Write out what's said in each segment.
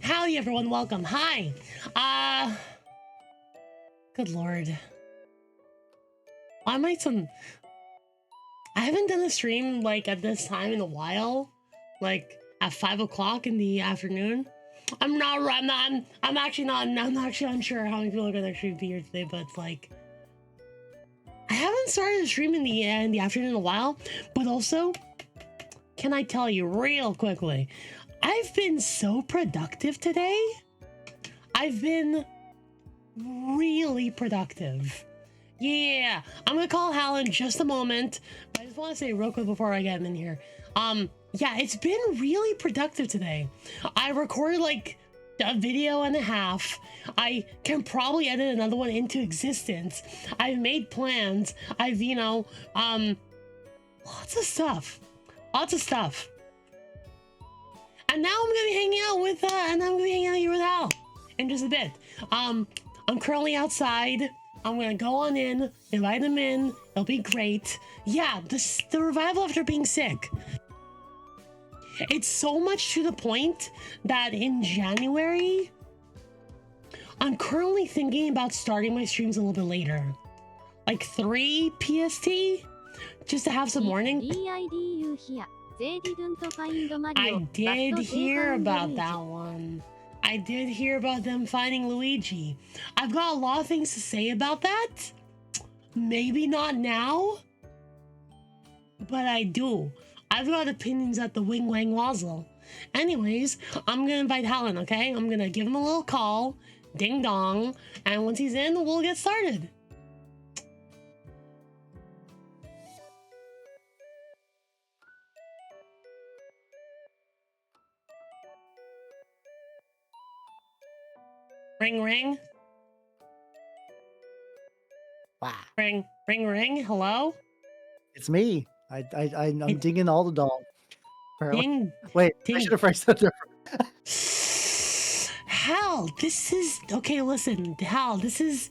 Howdy everyone, welcome. Hi. Good lord. I might some I haven't done a stream like at this time in a while. Like at 5 o'clock in the afternoon. I'm actually unsure how many people are gonna actually be here today, but like I haven't started a stream in the afternoon in a while, but also can I tell you real quickly, I've been so productive today. I've been really productive. Yeah, I'm gonna call Hal in just a moment. But I just want to say real quick before I get him in here. Yeah, it's been really productive today. I recorded like a video and a half. I can probably edit another one into existence. I've made plans. I've, lots of stuff. Lots of stuff. And now I'm gonna be hanging out with, here with Al in just a bit. I'm currently outside. I'm gonna go on in, invite him in. It'll be great. Yeah, the revival after being sick. It's so much to the point that in January, I'm currently thinking about starting my streams a little bit later. Like 3 PST, just to have some morning. I did hear about that one. I did hear about them finding Luigi. I've got a lot of things to say about that. Maybe not now, but I do. I've got opinions at the wing wang wazzle. Anyways, I'm gonna invite Helen, okay? I'm gonna give him a little call, ding dong, and once he's in, we'll get started. Ring ring. Wow. Ring ring ring. Hello? It's me. I'm dinging all the dong. Ding. Wait, ding. I should have phrased that different. Hal, this is okay. Listen, Hal, this is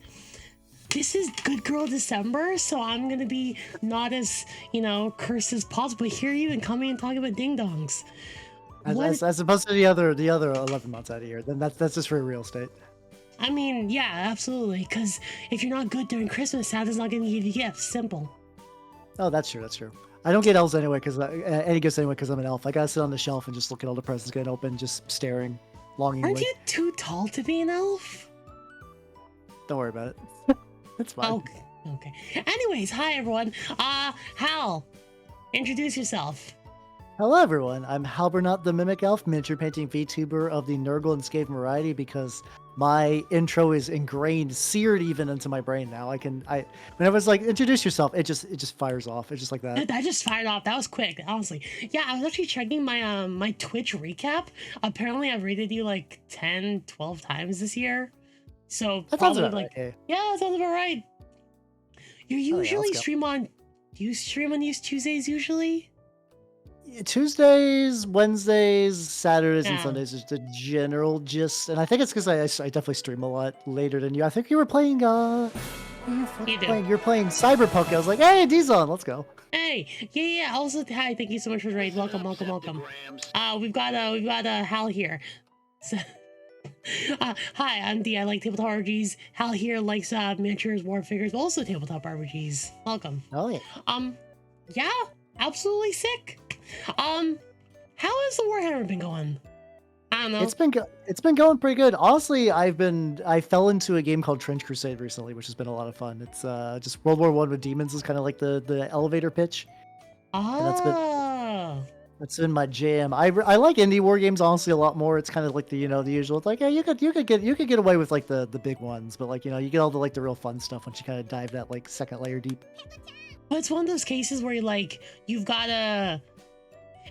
Good Girl December, so I'm gonna be not as cursed as possible. Hear you and coming and talking about ding dongs. As opposed to the other 11 months out of here, then that's just for real estate. I mean, yeah, absolutely. Because if you're not good during Christmas, Santa's not gonna give you gifts. Simple. Oh, that's true. That's true. I don't get elves anyway because any gifts anyway because I'm an elf. I gotta sit on the shelf and just look at all the presents getting open, just staring longingly. Aren't you too tall to be an elf? Don't worry about it. It's fine. Okay. Anyways, hi everyone. Hal, introduce yourself. Hello everyone. I'm Halbernacht the Mimic Elf, miniature painting VTuber of the Nurgle and Skaven variety because my intro is ingrained, seared even into my brain now. When I was like, introduce yourself, it just fires off. It's just like that. That just fired off. That was quick, honestly. Yeah, I was actually checking my my Twitch recap. Apparently I've rated you like 10, 12 times this year. So that probably sounds like right. Yeah, that sounds about right. You usually stream on Tuesdays usually? Tuesdays, Wednesdays, Saturdays, and Sundays is the general gist, and I think it's because I definitely stream a lot later than you. I think you were playing. You're playing Cyberpunk. I was like, hey, D's on, let's go. Hey, yeah. Also, hi, thank you so much for the raid. Welcome. We've got Hal here. So, hi, I'm D. I like tabletop RPGs. Hal here likes miniatures, war figures, but also tabletop RPGs. Welcome. Oh yeah. Yeah, absolutely sick. How has the Warhammer been going? I don't know. It's been going pretty good. Honestly, I fell into a game called Trench Crusade recently, which has been a lot of fun. It's just World War I with demons is kind of like the elevator pitch. Oh. That's been my jam. I like indie war games honestly a lot more. It's kind of like the usual. It's like, yeah, you could get away with like the big ones, but like you get all the real fun stuff once you kind of dive that like second layer deep. But it's one of those cases where you've gotta.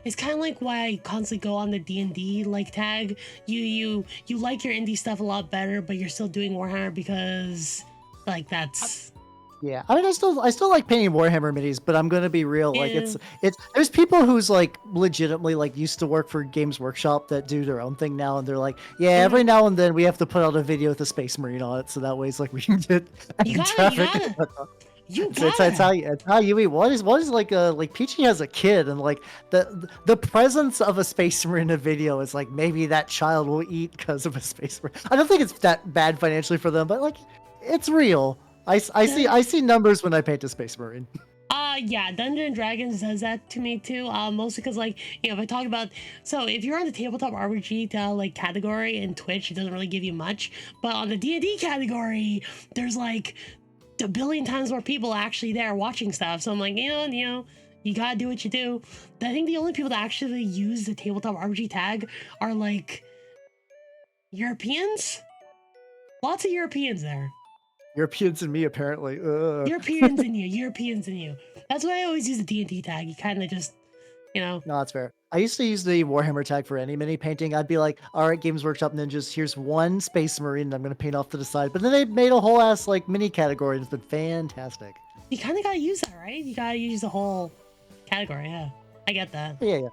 It's kind of like why I constantly go on the D&D like tag. You like your indie stuff a lot better, but you're still doing Warhammer because like that's. Yeah, I mean, I still like painting Warhammer minis, but I'm gonna be real. Like, it's there's people who's like legitimately like used to work for Games Workshop that do their own thing now, and they're like, yeah, every now and then we have to put out a video with a Space Marine on it, so that way it's like we can get traffic. You It's gotta. it's how you eat. What is like Peachy has a kid, and like the presence of a Space Marine in a video is like maybe that child will eat because of a Space Marine. I don't think it's that bad financially for them, but like it's real. I see numbers when I paint a Space Marine. Yeah, Dungeons and Dragons does that to me too. Mostly because like if I talk about so if you're on the tabletop RPG like category in Twitch, it doesn't really give you much, but on the D&D category, there's like a billion times more people actually there watching stuff. So I'm like, you gotta do what you do. I think the only people that actually use the tabletop RPG tag are like Europeans. Lots of Europeans there. Europeans and me apparently. Ugh. Europeans in you. Europeans in you. That's why I always use the D&D tag. You kind of just, No, that's fair. I used to use the Warhammer tag for any mini painting. I'd be like, all right, Games Workshop Ninjas, here's one Space Marine that I'm going to paint off to the side. But then they made a whole ass like mini category, and it's been fantastic. you kind of gotta use that, right? You gotta use the whole category. Yeah, I get that. Yeah.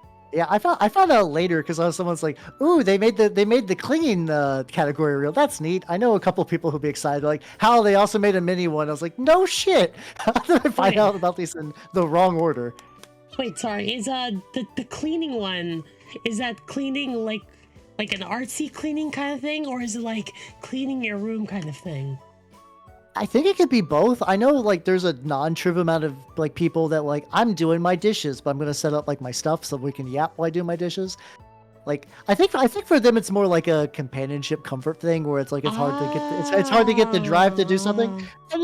I found out later because someone's like, "Ooh, they made the clinging category real. That's neat." I know a couple of people who'll be excited. Like, how they also made a mini one. I was like, "No shit!" How did I find Wait. out about these in the wrong order? Wait, sorry. Is the cleaning one? Is that cleaning like an artsy cleaning kind of thing, or is it like cleaning your room kind of thing? I think it could be both. I know like there's a non-trivial amount of like people that like I'm doing my dishes, but I'm gonna set up like my stuff so we can yap while I do my dishes. Like I think for them it's more like a companionship comfort thing where it's like it's hard to get it's hard to get the drive to do something. And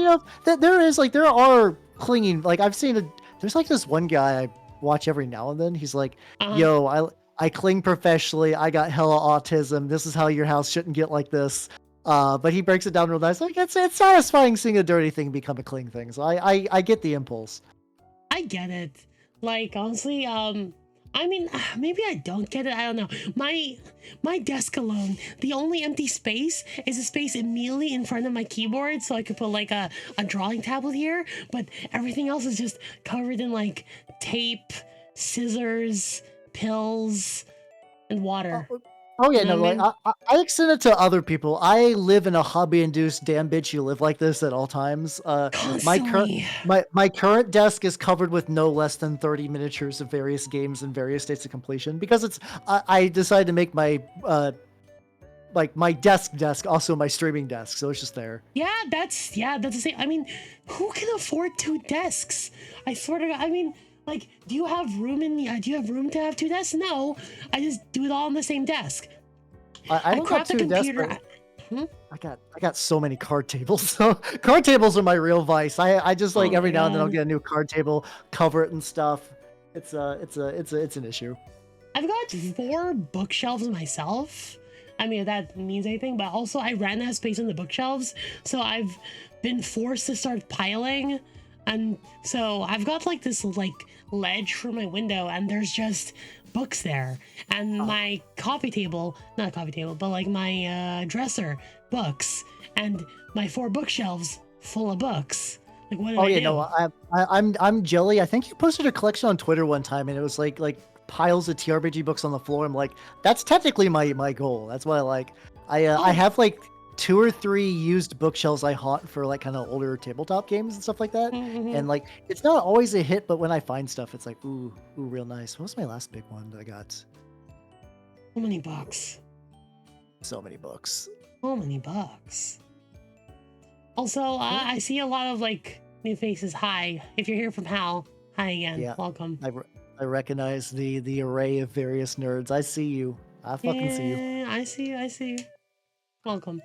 there are clinging like there's like this one guy I watch every now and then. He's like, "Yo, I cling professionally. I got hella autism. This is how your house shouldn't get like this." But he breaks it down real nice. Like it's satisfying seeing a dirty thing become a cling thing. So I get the impulse. I get it. Like honestly, I mean, maybe I don't get it. I don't know. My desk alone, the only empty space is a space immediately in front of my keyboard, so I could put like a drawing tablet here. But everything else is just covered in like tape, scissors, pills, and water. Oh yeah, You know no, what I like mean? I extend it to other people. I live in a hobby-induced damn bitch. You live like this at all times. Constantly. My current desk is covered with no less than 30 miniatures of various games and various states of completion because I decided to make my like my desk also my streaming desk, so it's just there. Yeah, that's the same. I mean, who can afford two desks? I swear to God. I mean, like, do you have room to have two desks? No, I just do it all on the same desk. I don't crap have the two desks. computer. I got so many card tables. So card tables are my real vice. I just like Oh every my now and then I'll God. get a new card table, cover it and stuff. It's an issue. I've got 4 bookshelves myself. I mean, if that means anything, but also I ran out of space on the bookshelves, so I've been forced to start piling. And so I've got like this like ledge for my window, and there's just books there. And my coffee table, not a coffee table, but like my dresser, books, and my 4 bookshelves full of books. Like, what do Oh I yeah, do? no, I'm jelly. I think you posted a collection on Twitter one time, and it was like piles of TRPG books on the floor. I'm like, that's technically my goal. That's what I like. I have like 2 or 3 used bookshelves I haunt for like kind of older tabletop games and stuff like that. Mhm. And like, it's not always a hit, but when I find stuff, it's like, ooh, real nice. What was my last big one that I got? How many bucks? So many books. How many bucks? Also, I see a lot of like new faces. Hi, if you're here from Hal, hi again. Yeah, Welcome. I recognize the array of various nerds. I see you. I fucking see you. Yeah, I see you. I see you. Welcome.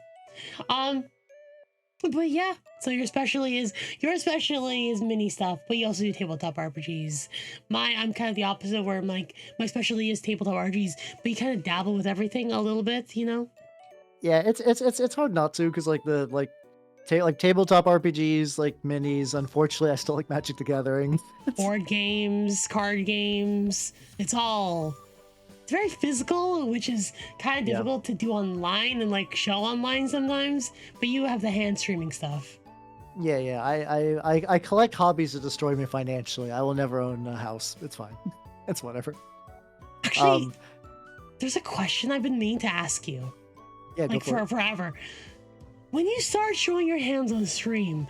Um, but yeah. So your specialty is mini stuff, but you also do tabletop RPGs. I'm kind of the opposite, where my specialty is tabletop RPGs, but you kind of dabble with everything a little bit, you know. Yeah, it's hard not to because like like tabletop RPGs, like minis. Unfortunately, I still like Magic the Gathering. Board games, card games. It's very physical, which is kind of Yeah. difficult to do online and like show online sometimes. But you have the hand streaming stuff. Yeah. I collect hobbies that destroy me financially. I will never own a house. It's fine. It's whatever. Actually, Um, there's a question I've been meaning to ask you, yeah, go like for for it. forever. When you start showing your hands on stream,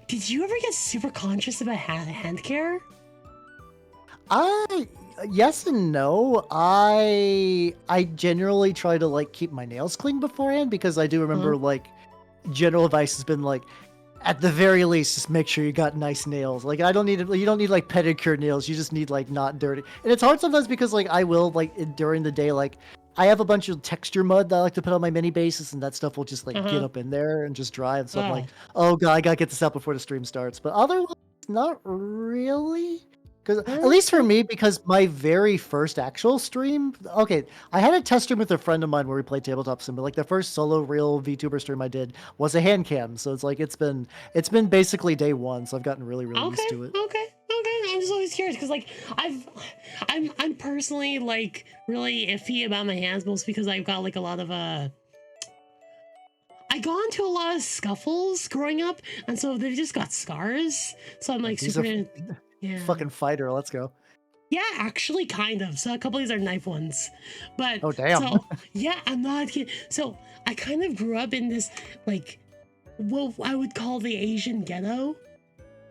Did you ever get super conscious about hand care? I Yes and no. I generally try to like keep my nails clean beforehand because I do Huh? remember like general advice has been like at the very least just make sure you got nice nails. Like I don't need you don't need like pedicure nails. You just need like not dirty. And it's hard sometimes because like I will like during the day like I have a bunch of texture mud that I like to put on my mini bases and that stuff will just like get Uh-huh. up in there and just dry. And so I'm like, Oh. oh god, I gotta get this out before the stream starts. But otherwise, not really. Because at least for Okay. me, because my very first actual stream, okay, I had a test stream with a friend of mine where we played tabletop sim, but like the first solo real VTuber stream I did was a hand cam, so it's like it's been basically day one, so I've gotten really used Okay. to it. Okay. I'm just always curious because like I'm personally like really iffy about my hands, mostly because I've got like a lot of I got into a lot of scuffles growing up, and so they've just got scars. So I'm like He's a super, yeah, fucking fighter. Let's go. yeah, actually, kind of. So a couple of these are knife ones, but Oh damn. so yeah, I'm not kidding. So I kind of grew up in this like what I would call the Asian ghetto,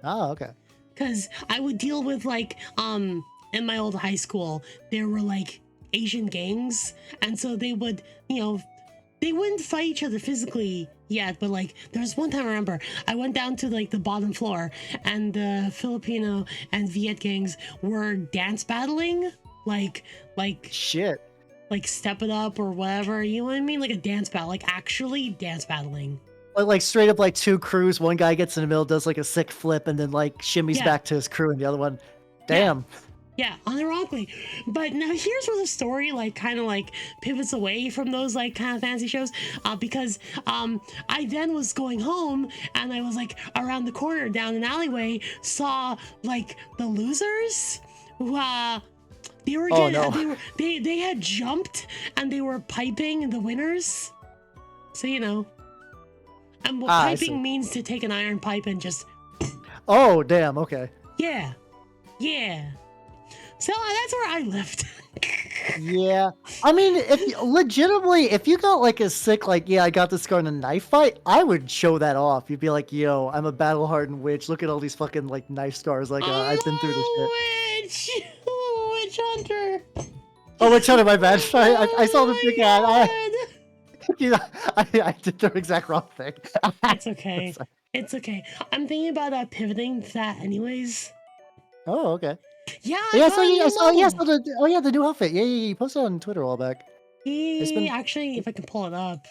Oh okay. because I would deal with like in my old high school there were like Asian gangs, and so they would they wouldn't fight each other physically yet, but like there was one time I remember I went down to like the bottom floor and the Filipino and Viet gangs were dance battling, like like Shit. like Step It Up or whatever, you know what I mean? Like a dance battle, like actually dance battling. Like straight up like two crews. One guy gets in the middle, does like a sick flip, and then like shimmies Yeah, back to his crew, and the other one, yeah. damn. Yeah, unironically. But now here's where the story like kind of like pivots away from those like kind of fantasy shows, because I then was going home and I was like around the corner down an alleyway, saw like the losers who they were Oh getting no. they had jumped and they were piping the winners. So and what Ah, I see. piping means to take an iron pipe and just Oh damn. Okay. yeah, yeah. So that's where I lived. Yeah, I mean, legitimately, if you got like a sick, like, yeah, I got this scar in a knife fight, I would show that off. You'd be like, yo, I'm a battle hardened witch. Look at all these fucking like knife scars. Like, I'm I've been through this shit. a witch! I'm a witch hunter! Oh, witch hunter, my bad. I saw the big ad. Oh You know, I did the exact wrong thing. my god! It's okay. It's okay. I'm thinking about pivoting to that anyways. Oh, okay. Yeah, I Yeah, got a I new saw, yeah, model. oh yeah, the new outfit. Yeah, you posted it on Twitter a while back. It's been, Actually, if I can pull it up.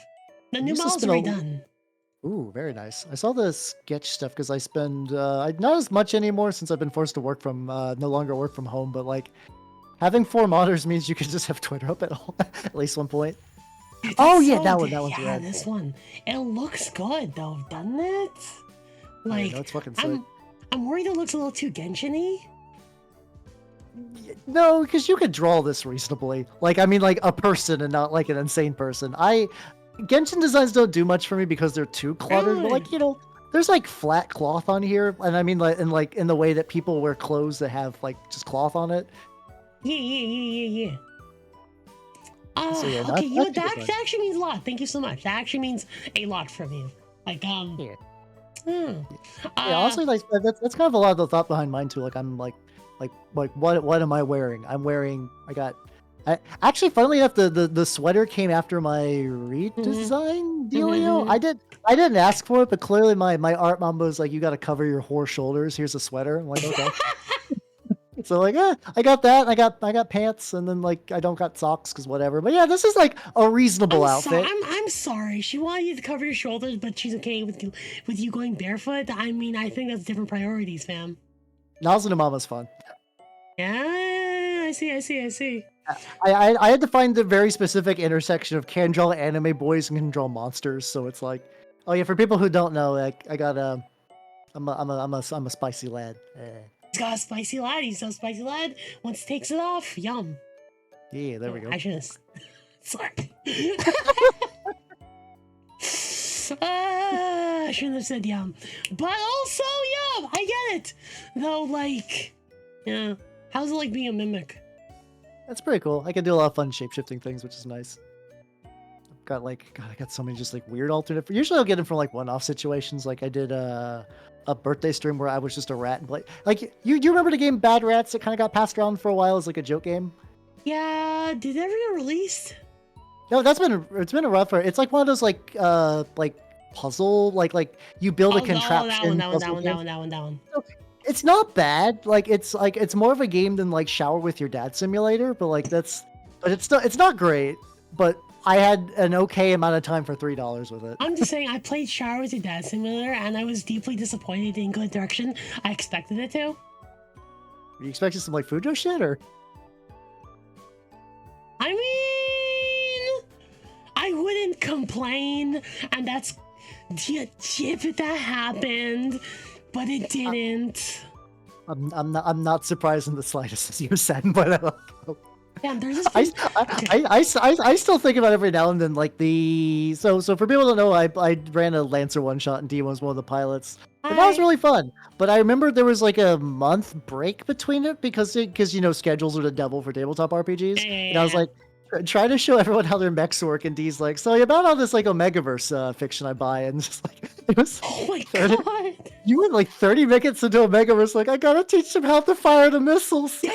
The it new used to model's spend already a, done. ooh, very nice. I saw the sketch stuff because I spend not as much anymore since I've been forced to work from no longer work from home, but like having 4 modders means you can just have Twitter up at all at least one point. Dude, Oh that's yeah, so that one, good. that one's Yeah, rad. this one. It looks good though, doesn't it? Yeah, no, Like, it's fucking sick. I'm worried it looks a little too Genshin-y. No, because you could draw this reasonably. Like, I mean, like a person and not like an insane person. Genshin designs don't do much for me because they're too cluttered. But like, there's like flat cloth on here, and I mean, like in the way that people wear clothes that have like just cloth on it. Yeah. So yeah, Okay, that's that actually means a lot. Thank you so much. That actually means a lot from you. Like, yeah. hmm. Yeah, honestly, like that's kind of a lot of the thought behind mine too. Like I'm like what am I wearing? I actually, funnily enough, the sweater came after my redesign dealio. I didn't ask for it, but clearly my art mamba was like, you got to cover your whore shoulders. Here's a sweater. I'm like, okay. So like, I got that. I got pants, and then like I don't got socks because whatever. But yeah, this is like a reasonable outfit. I'm sorry. She wanted you to cover your shoulders, but she's okay with you going barefoot. I mean, I think that's different priorities, fam. Nausea to Mama's fun. Yeah, I see. I had to find the very specific intersection of can draw anime boys and can draw monsters. So it's like, oh yeah, for people who don't know, like I got I'm a spicy lad. He's got a spicy lad. He's so spicy lad. Once he takes it off, yum. Yeah, there we go. I should have. Sorry. I shouldn't have said yum. But also yum. I get it. Though, like, yeah. How's it like being a mimic? That's pretty cool. I can do a lot of fun shape-shifting things, which is nice. I've got like, God, I got so many just like weird alternate. Usually I'll get them from like one-off situations. Like I did a birthday stream where I was just a rat and play. Like you remember the game Bad Rats that kind of got passed around for a while as like a joke game? Yeah, did it ever get released? No, it's been a rough. It's like one of those like puzzle like you build a contraption. That one. It's not bad. Like it's more of a game than like Shower with Your Dad Simulator, but it's not great. But I had an okay amount of time for $3 with it. I'm just saying, I played Shower with Your Dad Simulator, and I was deeply disappointed it didn't go the direction I expected it to. Are you expecting some like Fujo shit or? I mean, I wouldn't complain, and that's if that happened, but it didn't. I'm not surprised in the slightest, as you said, but Damn, there's this. I still think about it every now and then, like so for people that know, I ran a Lancer one shot and D was one of the pilots. And that was really fun. But I remember there was like a month break between it because schedules are the devil for tabletop RPGs. Yeah. And I was like trying to show everyone how their mechs work, and D's like, so about all this like Omegaverse fiction I buy, and just like it was Oh my god. You went like 30 minutes into Omegaverse, like I gotta teach them how to fire the missiles. Yeah.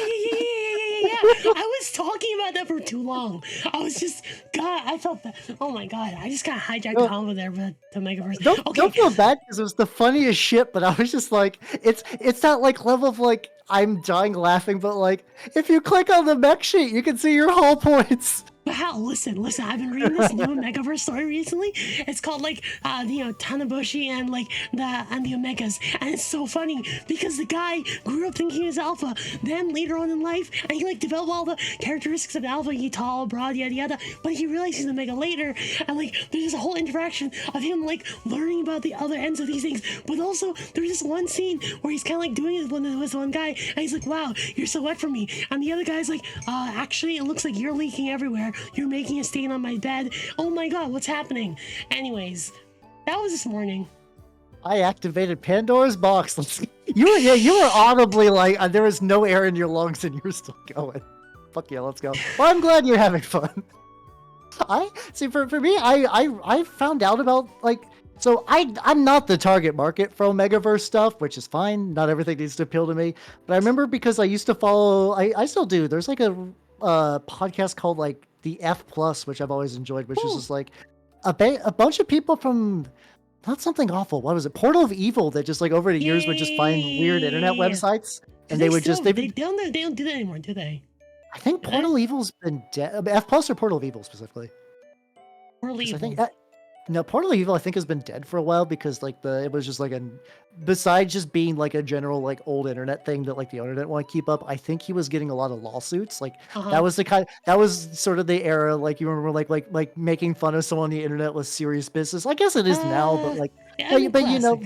I was talking about that for too long. I was just, God, I felt that. Oh my god, I just got hijacked combo there with the Megaverse. Don't feel bad because it was the funniest shit, but I was just like, it's that like level of like I'm dying laughing, but like if you click on the mech sheet, you can see your hull points. But Hal, listen, I've been reading this new Megaverse story recently. It's called like Tanabushi and like the Omegas, and it's so funny because the guy grew up thinking he was alpha, then later on in life, and he like developed all the characteristics of alpha, he tall, broad, yada yada, but he realized he's Omega later, and like there's this whole interaction of him like learning about the other ends of these things, but also there's this one scene where he's kind of like doing it with one guy, and he's like, wow, you're so wet for me, and the other guy's like, actually it looks like you're leaking everywhere. You're making a stain on my bed. Oh my god, what's happening? Anyways, that was this morning. I activated Pandora's box. You were audibly like, there was no air in your lungs and you're still going. Fuck yeah, let's go. Well, I'm glad you're having fun. For me, I found out about like, so I'm not the target market for Omegaverse stuff, which is fine. Not everything needs to appeal to me. But I remember because I used to follow, I still do. There's like a podcast called like the F Plus, which I've always enjoyed, which is just like a bunch of people from not something awful. What was it? Portal of Evil that just like over the years would just find weird internet websites, and they don't do that anymore, do they? I think Portal of Evil's been dead. F Plus or Portal of Evil specifically? Portal of Evil. I think no, Portal of Evil I think has been dead for a while because like it was just like besides just being like a general like old internet thing that like the internet want to keep up, I think he was getting a lot of lawsuits. Like that was that was sort of the era, like you remember like making fun of someone on the internet was serious business. I guess it is now, but like but you know,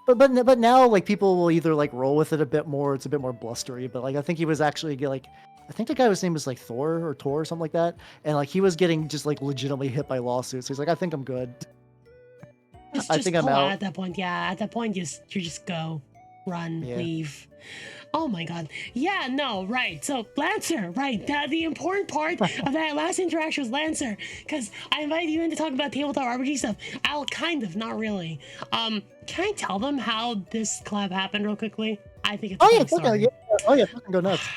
but now like people will either like roll with it a bit more, it's a bit more blustery, but like I think he was actually like, I think the guy's name was like Thor or Tor or something like that, and like he was getting just like legitimately hit by lawsuits. He's like, I think I'm good. I think I'm out at that point. Yeah, at that point, you just go, run, leave. Oh my god. Yeah, no, right. So Lancer, right. The important part of that last interaction was Lancer, because I invited you in to talk about tabletop RPG stuff. I'll kind of, not really. Can I tell them how this collab happened real quickly? I think it's fucking go nuts.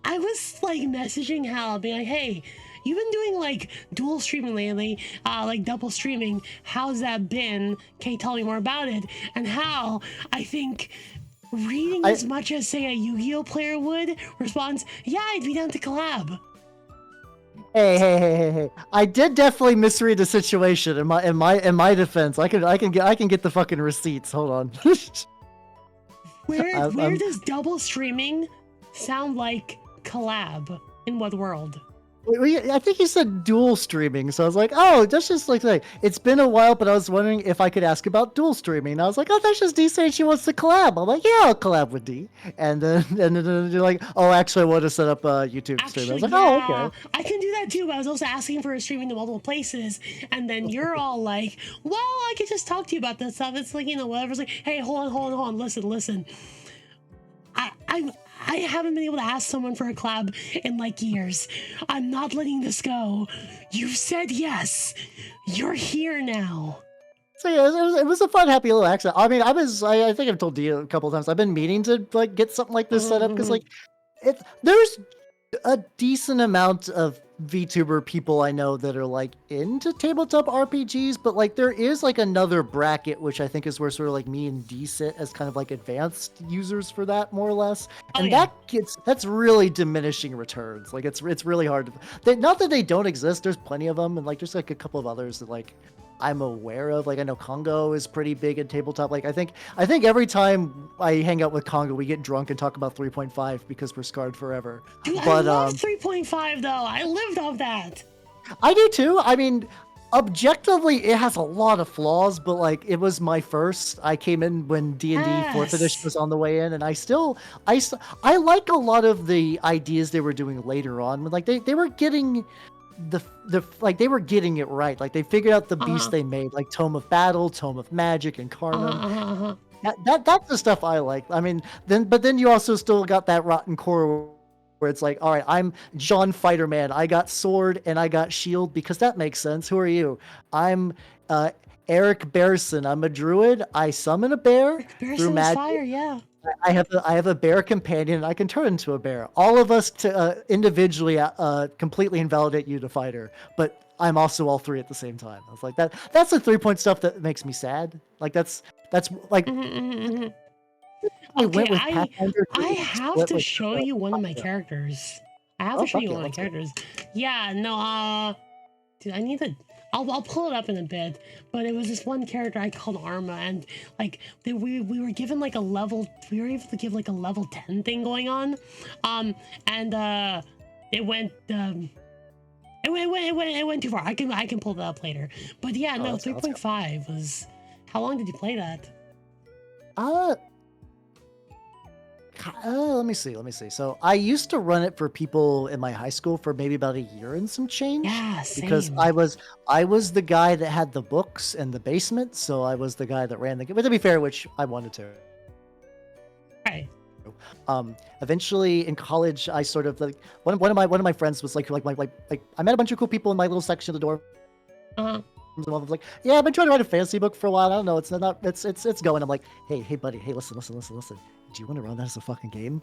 I was like messaging Hal, being like, hey, you've been doing like dual streaming lately, like double streaming. How's that been? Can you tell me more about it? And Hal, I think, reading as much as say a Yu-Gi-Oh player would, responds, yeah, I'd be down to collab. Hey. I did definitely misread the situation in my defense. I can get the fucking receipts. Hold on. Where does double streaming sound like collab? In what world? I think you said dual streaming, so I was like, oh, that's just like it's been a while, but I was wondering if I could ask about dual streaming. And I was like, oh, that's just D saying she wants to collab. I'm like, yeah, I'll collab with D. And then you're like, oh, actually, I want to set up a YouTube stream. I was like, oh, okay. I can do that too, but I was also asking for a streaming to multiple places, and then you're all like, well, I could just talk to you about that stuff. It's like, whatever. It's like, hey, hold on, listen. I haven't been able to ask someone for a collab in like years. I'm not letting this go. You've said yes. You're here now. So yeah, it was a fun, happy little accident. I mean, I think I've told you a couple of times. I've been meaning to like get something like this set up because Mhm. like there's a decent amount of VTuber people I know that are like into tabletop RPGs, but like there is like another bracket which I think is where sort of like me and D sit as kind of like advanced users for that more or less, Oh and yeah. that's really diminishing returns. Like it's really hard to. Not that they don't exist. There's plenty of them, and like there's like a couple of others that like I'm aware of. Like I know Congo is pretty big in tabletop. Like I think every time I hang out with Congo, we get drunk and talk about 3.5 because we're scarred forever. Dude, I But love 3.5 though. I lived off that. I do too. I mean, objectively, it has a lot of flaws, but like it was my first. I came in when D&D Fourth Edition Yes. was on the way in, and I like a lot of the ideas they were doing later on. Like they were getting they were getting it right. Like they figured out the beast Uh-huh. they made, like Tome of Battle, Tome of Magic, and Uh-huh. Carnum. Uh-huh. Uh-huh. That's the stuff I like. I mean, then you also still got that rotten core where it's like, all right, I'm John Fighterman. I got sword and I got shield because that makes sense. Who are you? I'm uh, Eric Bearson. I'm a druid. I summon a bear through Comparison is magic. fire, yeah. I have a bear companion. And I can turn into a bear. All of us to individually completely invalidate you to fighter, but I'm also all three at the same time. I was like that. That's the 3 point stuff that makes me sad. Like that's like Mhm, mhm, mhm. I Okay, went with Pathfinder I to have split to with show you one of my yeah. characters. I have Oh to show fuck you yeah, one of my let's go. characters. Yeah, no, dude, I need to. I'll pull it up in a bit. But it was this one character I called Arma, and like we were given like a level. We were able to give like a level 10 thing going on, and it went it went too far. I can pull that up later. But yeah, Oh, no, let's go. 3.5 was. How long did you play that? Uh, let me see. Let me see. So I used to run it for people in my high school for maybe about a year and some change Yeah, because same. I was the guy that had the books in the basement, so I was the guy that ran the game. But to be fair, which I wanted to. Right. Eventually in college, I sort of like one of my friends was like I met a bunch of cool people in my little section of the dorm. Uh, And one was like, yeah, I've been trying to write a fantasy book for a while. I don't know, it's going. I'm like, hey buddy, hey listen. Do you want to run that as a fucking game?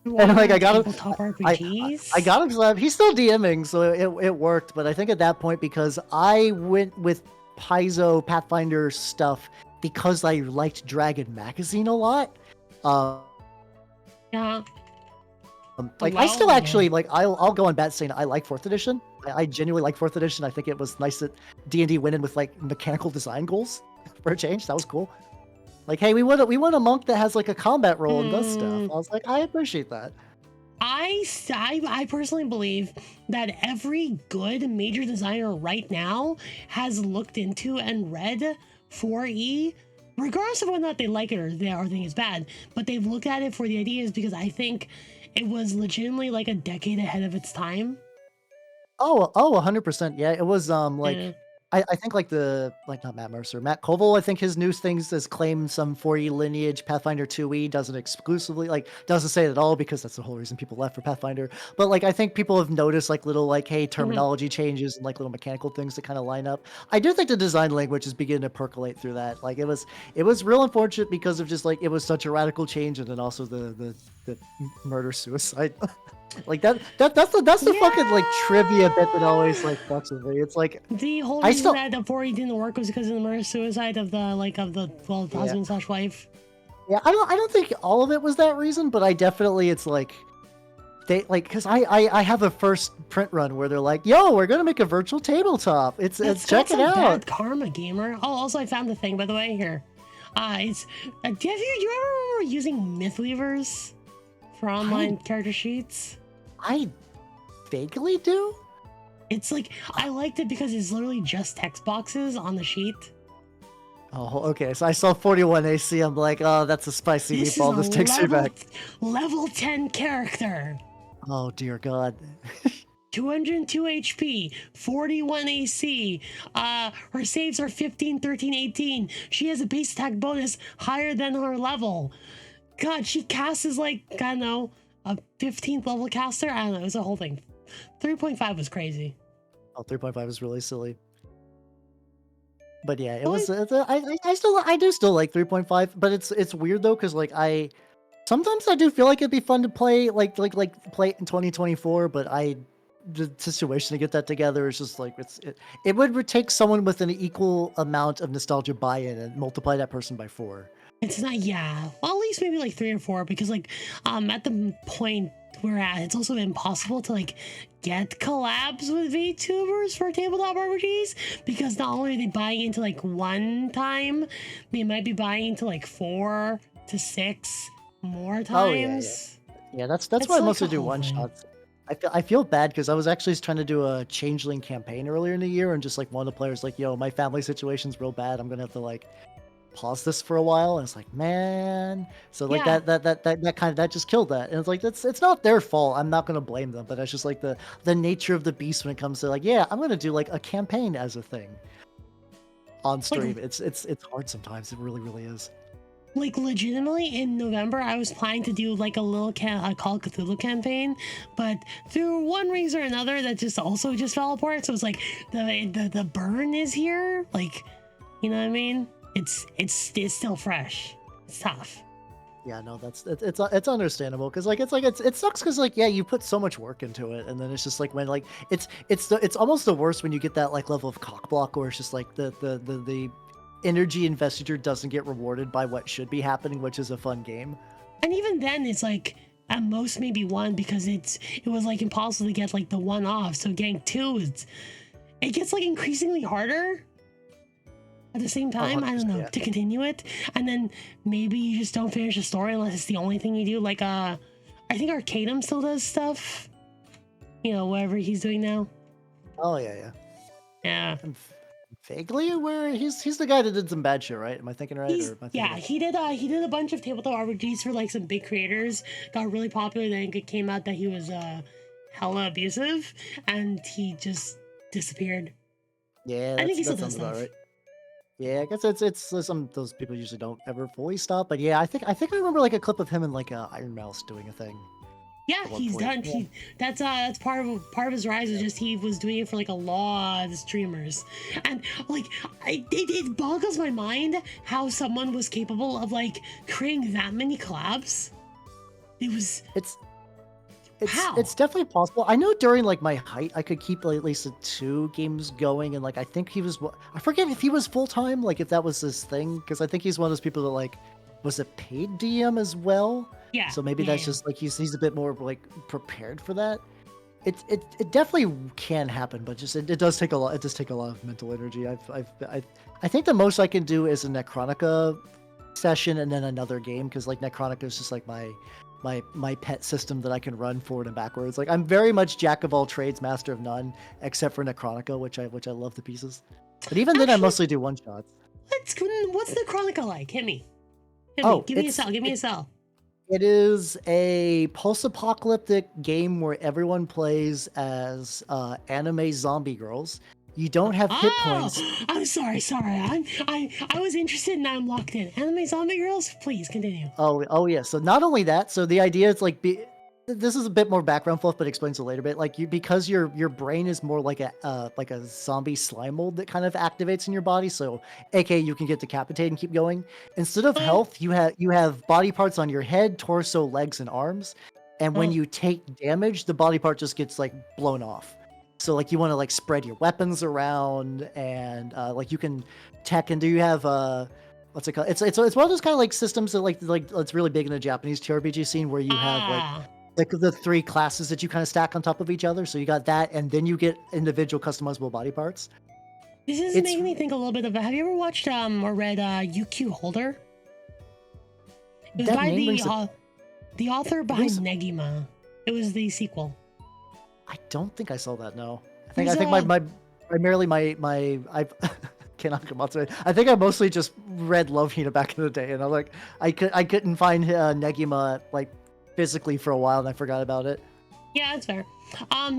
you And want to like run I got him, tabletop I RPGs? got him. So he's still DMing, so it worked. But I think at that point because I went with Paizo Pathfinder stuff because I liked Dragon Magazine a lot. Um, Yeah. like I still Well, yeah. actually like I'll go on bat saying I like Fourth Edition. I genuinely like Fourth Edition. I think it was nice that D&D went in with like mechanical design goals for a change. That was cool. Like, hey, we want a monk that has like a combat role and does stuff. Hmm. I was like, I appreciate that. I personally believe that every good major designer right now has looked into and read 4E, regardless of whether or not they like it or think it's bad. But they've looked at it for the ideas because I think it was legitimately like a decade ahead of its time. Oh, 100%. Yeah, it was like Yeah. I think like not Matt Mercer, Matt Koval. I think his news things has claimed some 4E lineage. Pathfinder 2E doesn't exclusively doesn't say it at all because that's the whole reason people left for Pathfinder. But like I think people have noticed like little like hey Mhm. terminology changes and like little mechanical things that kind of line up. I do think the design language is beginning to percolate through that. Like it was real unfortunate because of just like it was such a radical change and then also the murder suicide. Like that's the fucking like trivia bit that always Yeah. like fucks with me. It's like The whole I reason still that the 4E didn't work was because of the murder suicide of the yeah husband slash wife. yeah I don't think all of it was that reason, but I definitely it's like they like because I have a first print run where they're like, yo, we're gonna make a virtual tabletop. It's check That's it a out. bad karma, gamer. Oh, also I found the thing by the way here. It's do you ever remember using Mythweavers for I online character sheets? I vaguely do. It's like I liked it because it's literally just text boxes on the sheet. Oh, okay. So I saw 41 AC. I'm like, oh, that's a spicy This is a meatball. This takes me back. level 10 character. Oh dear God. 202 HP, 41 AC. Her saves are 15, 13, 18. She has a base attack bonus higher than her level. God, she casts as like, I don't know, a 15th level caster. I don't know, it was a whole thing. 3.5 was crazy. Oh, 3.5 is really silly. But yeah, it Oh, was. I do still like 3.5, but it's weird though because like I sometimes I do feel like it'd be fun to play play it in 2024, but the situation to get that together is just like it would take someone with an equal amount of nostalgia buy-in and multiply that person by 4. it's not, yeah. Well, at least maybe like 3 or 4, because like at the point we're at, it's also impossible to like get collabs with VTubers for tabletop RPGs, because not only are they buying into like one time, they might be buying into like 4 to 6 more Oh yeah, yeah. times. Yeah, that's why It's I like a mostly do whole one thing. shots. I feel bad because I was actually trying to do a changeling campaign earlier in the year, and just like one of the players like, "Yo, my family situation's real bad. I'm gonna have to like pause this for a while." And it's like, man. So like Yeah, that just killed that. And it's like it's not their fault. I'm not gonna blame them, but that's just like the nature of the beast when it comes to like, yeah, I'm gonna do like a campaign as a thing on like stream. It's hard sometimes. It really really is. like legitimately in November, I was planning to do like a little Call of Cthulhu campaign, but through one reason or another, that just also just fell apart. So it's like the burn is here, like, you know what I mean? It's still fresh. It's tough. Yeah, no, it's understandable because it sucks because like yeah, you put so much work into it, and then it's just like when like it's almost the worst when you get that like level of cock block where it's just like the energy investiture doesn't get rewarded by what should be happening, which is a fun game. And even then, it's like at most maybe one, because it was like impossible to get like the one off. So getting two, it gets like increasingly harder. At the same Oh, time, I don't 100%, know, yeah. to continue it, and then maybe you just don't finish the story unless it's the only thing you do. Like I think Arcadum still does stuff, whatever he's doing now. Oh yeah, yeah. Yeah, I'm vaguely aware he's the guy that did some bad shit, right? Am I thinking right, or am I thinking yeah, of? he did a bunch of tabletop RPGs for like some big creators, got really popular. Then it came out that he was hella abusive, and he just disappeared. Yeah, I think he still that does sounds about stuff. right. Yeah, I guess it's some of those people usually don't ever fully stop, but yeah, I think I remember like a clip of him and like Iron Mouse doing a thing Yeah, at one he's point. done. Yeah. That's part of his rise was just he was doing it for like a lot of streamers, and like it boggles my mind how someone was capable of like creating that many collabs. It was It's it's how. definitely possible. I know during like my height, I could keep like, at least 2 games going, and like I think he was. I forget if he was full time, like if that was his thing, because I think he's one of those people that like was a paid DM as well. Yeah, So maybe yeah, that's yeah. just like he's a bit more like prepared for that. It definitely can happen, but just it does take a lot. It does take a lot of mental energy. I think the most I can do is a Necronica session and then another game because like Necronica is just like my pet system that I can run forward and backwards. Like I'm very much jack of all trades, master of none, except for Necronica, which I love to pieces. But even then, I Actually, mostly do one shots. what's the Chronica like? Hit me, hit me. Oh, Give me a cell. Give me a cell. it is a post-apocalyptic game where everyone plays as anime zombie girls. You don't have hit Oh, points. I'm sorry. I was interested and now I'm locked in. Anime zombie girls, please continue. Oh yeah. So not only that, so the idea is like this is a bit more background fluff, but explains a later bit. Like because your brain is more like a zombie slime mold that kind of activates in your body. So, aka you can get decapitated and keep going. Instead of Uh, health, you have body parts on your head, torso, legs, and arms. And when uh, you take damage, the body part just gets like blown off. So like you want to like spread your weapons around, and like you can tech. And do you have what's it called? It's one of those kind of like systems that like it's really big in the Japanese TRPG scene where you have ah. like the 3 classes that you kind of stack on top of each other. So you got that, and then you get individual customizable body parts. This is It's making me think a little bit of. Have you ever watched or read UQ Holder? It was that by name rings a the author behind rings. Negima. It was the sequel. I don't think I saw that. No, I think There's I think a my primarily my I cannot come out to it. I think I mostly just read Love Hina back in the day, and I couldn't find Negima like physically for a while, and I forgot about it. Yeah, that's fair.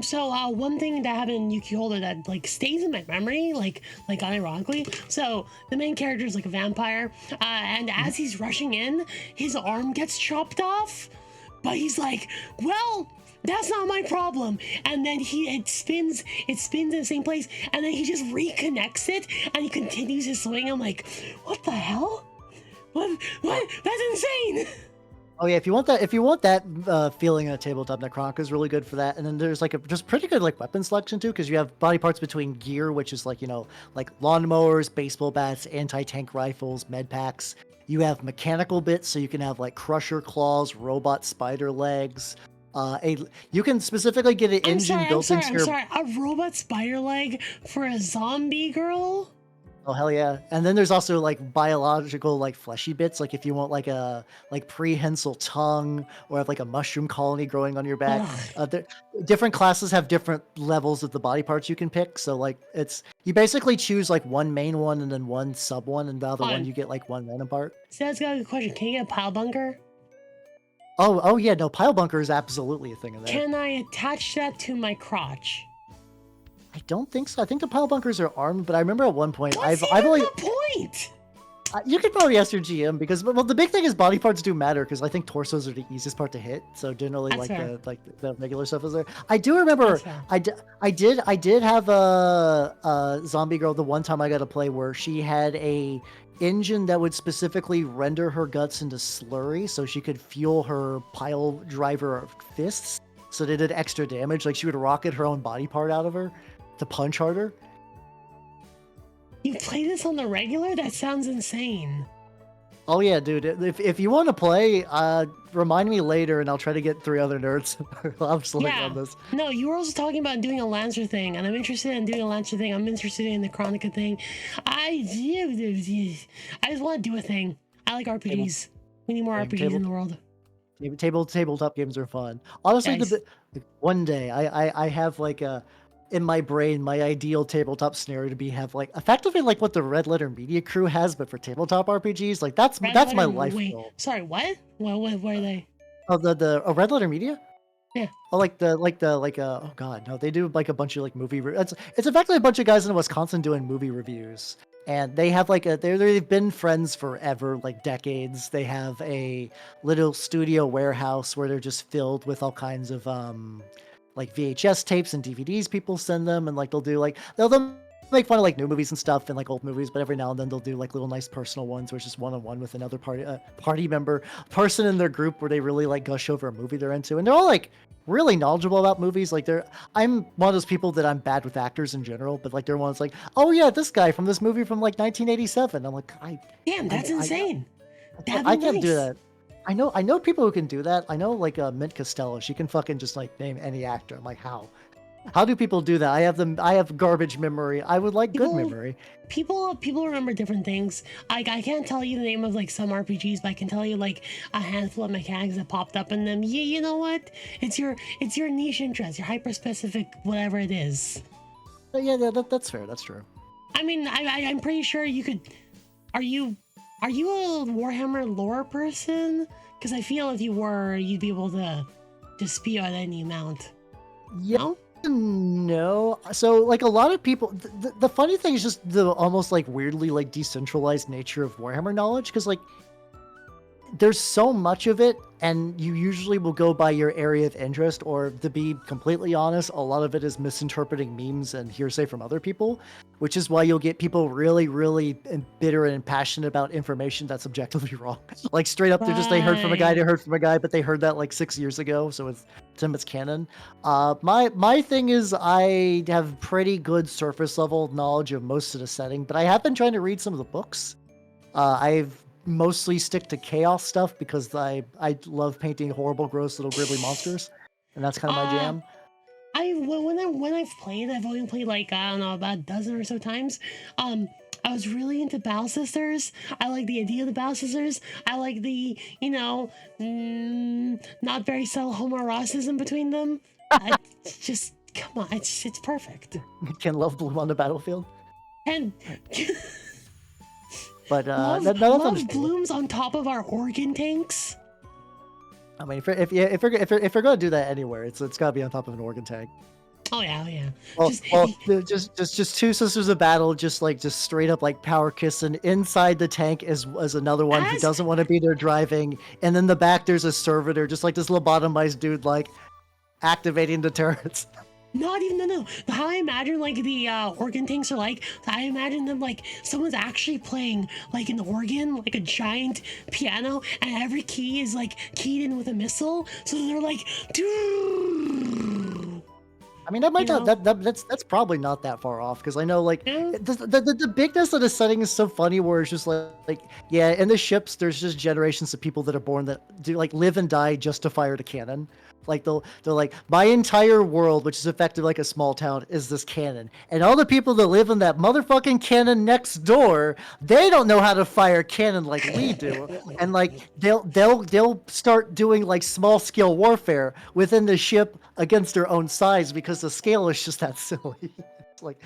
So one thing that happened in Yuki Holder that like stays in my memory, like unironically. So the main character is like a vampire, and Mhm. as he's rushing in, his arm gets chopped off. But he's like, well, that's not my problem. And then it spins in the same place, and then he just reconnects it, and he continues his swing. I'm like, what the hell? What? That's insane. Oh yeah, if you want that feeling on a tabletop, Necronica is really good for that. And then there's like a just pretty good like weapon selection too, because you have body parts between gear, which is like like lawnmowers, baseball bats, anti-tank rifles, med packs. You have mechanical bits, so you can have like crusher claws, robot spider legs. You can specifically get an engine built into your. I'm sorry, a robot spider leg for a zombie girl? Oh hell yeah! And then there's also like biological like fleshy bits, like if you want like a prehensile tongue or have like a mushroom colony growing on your back. Different classes have different levels of the body parts you can pick. So like you basically choose like one main one and then one sub one, and the other one you get like one random part. So that's got a good question. Can you get a pile bunker? Oh yeah, no, pile bunker is absolutely a thing in there. Can I attach that to my crotch? I don't think so. I think the pile bunkers are armed, but I remember at one point What's I've only the point. You could probably ask your GM because the big thing is body parts do matter because I think torsos are the easiest part to hit. So generally the regular stuff is there. I do remember I did have a zombie girl the one time I got to play where she had a engine that would specifically render her guts into slurry so she could fuel her pile driver fists so they did extra damage. Like she would rocket her own body part out of her to punch harder. You play this on the regular? That sounds insane. Oh yeah, dude. If you want to play, remind me later and I'll try to get 3 other nerds. Absolutely on this. No, you were also talking about doing a Lancer thing, and I'm interested in doing a Lancer thing. I'm interested in the Chronica thing. I just want to do a thing. I like RPGs. We need more RPGs in the world. Tabletop games are fun. Honestly, one day I have like in my brain my ideal tabletop scenario to have like effectively like what the Red Letter Media crew has, but for tabletop RPGs. Like that's my life goal. Sorry, what? What are they? Oh, the Red Letter Media. Yeah. Oh, oh god, no, they do like a bunch of like movie. It's effectively a bunch of guys in Wisconsin doing movie reviews. And they have like they've been friends forever, like decades. They have a little studio warehouse where they're just filled with all kinds of like VHS tapes and DVDs people send them, and like they'll make fun of like new movies and stuff and like old movies, but every now and then they'll do like little nice personal ones where it's just one-on-one with another party member, person in their group where they really like gush over a movie they're into, and they're all like really knowledgeable about movies. Like I'm one of those people that I'm bad with actors in general, but like they're ones like, oh yeah, this guy from this movie from like 1987. I'm like, damn, that's insane. I can't do that. I know people who can do that. I know like Mint Costello. She can fucking just like name any actor. I'm like, how? How do people do that? I have garbage memory. I would like good memory. People remember different things. I can't tell you the name of like some RPGs, but I can tell you like a handful of mechanics that popped up in them. You know what? It's your niche interest, your hyper specific whatever it is. Yeah, that's fair. That's true. I mean, I'm pretty sure you could. Are you a Warhammer lore person? Because I feel if you were, you'd be able to spew at any amount. Yeah. No. So like a lot of people, the funny thing is just the almost like weirdly like decentralized nature of Warhammer knowledge, because like there's so much of it and you usually will go by your area of interest, or to be completely honest, a lot of it is misinterpreting memes and hearsay from other people, which is why you'll get people really, really bitter and passionate about information that's objectively wrong. Like straight up, they heard from a guy, but they heard that like 6 years ago, so to them it's canon. My thing is I have pretty good surface level knowledge of most of the setting, but I have been trying to read some of the books. I've mostly stick to chaos stuff because I love painting horrible, gross little gribbly monsters, and that's kind of my jam. When I've played, I've only played like I don't know about a dozen or so times. I was really into Battle Sisters. I like the idea of the Battle Sisters. I like the not very subtle homoeroticism between them. It's just come on, it's perfect. Can love bloom on the battlefield? And. But love blooms on top of our organ tanks. I mean, if you're gonna do that anywhere, it's gotta be on top of an organ tank. Oh yeah, oh yeah. Well, Just just two sisters of battle, just straight up like power kissing. Inside the tank is another one who as doesn't want to be there driving, and then the back there's a servitor, just like this lobotomized dude, like activating the turrets. not even no. How I imagine like the organ tanks are like. I imagine them like someone's actually playing like an organ, like a giant piano, and every key is like keyed in with a missile. So they're like, dude. I mean, that might You not know? that's probably not that far off because I know like Yeah. the bigness of the setting is so funny where it's just like yeah, in the ships there's just generations of people that are born that do like live and die just to fire the cannon. Like they're like my entire world, which is effectively like a small town, is this cannon, and all the people that live in that motherfucking cannon next door, they don't know how to fire cannon like we do, and like they'll start doing like small scale warfare within the ship against their own size because the scale is just that silly. It's like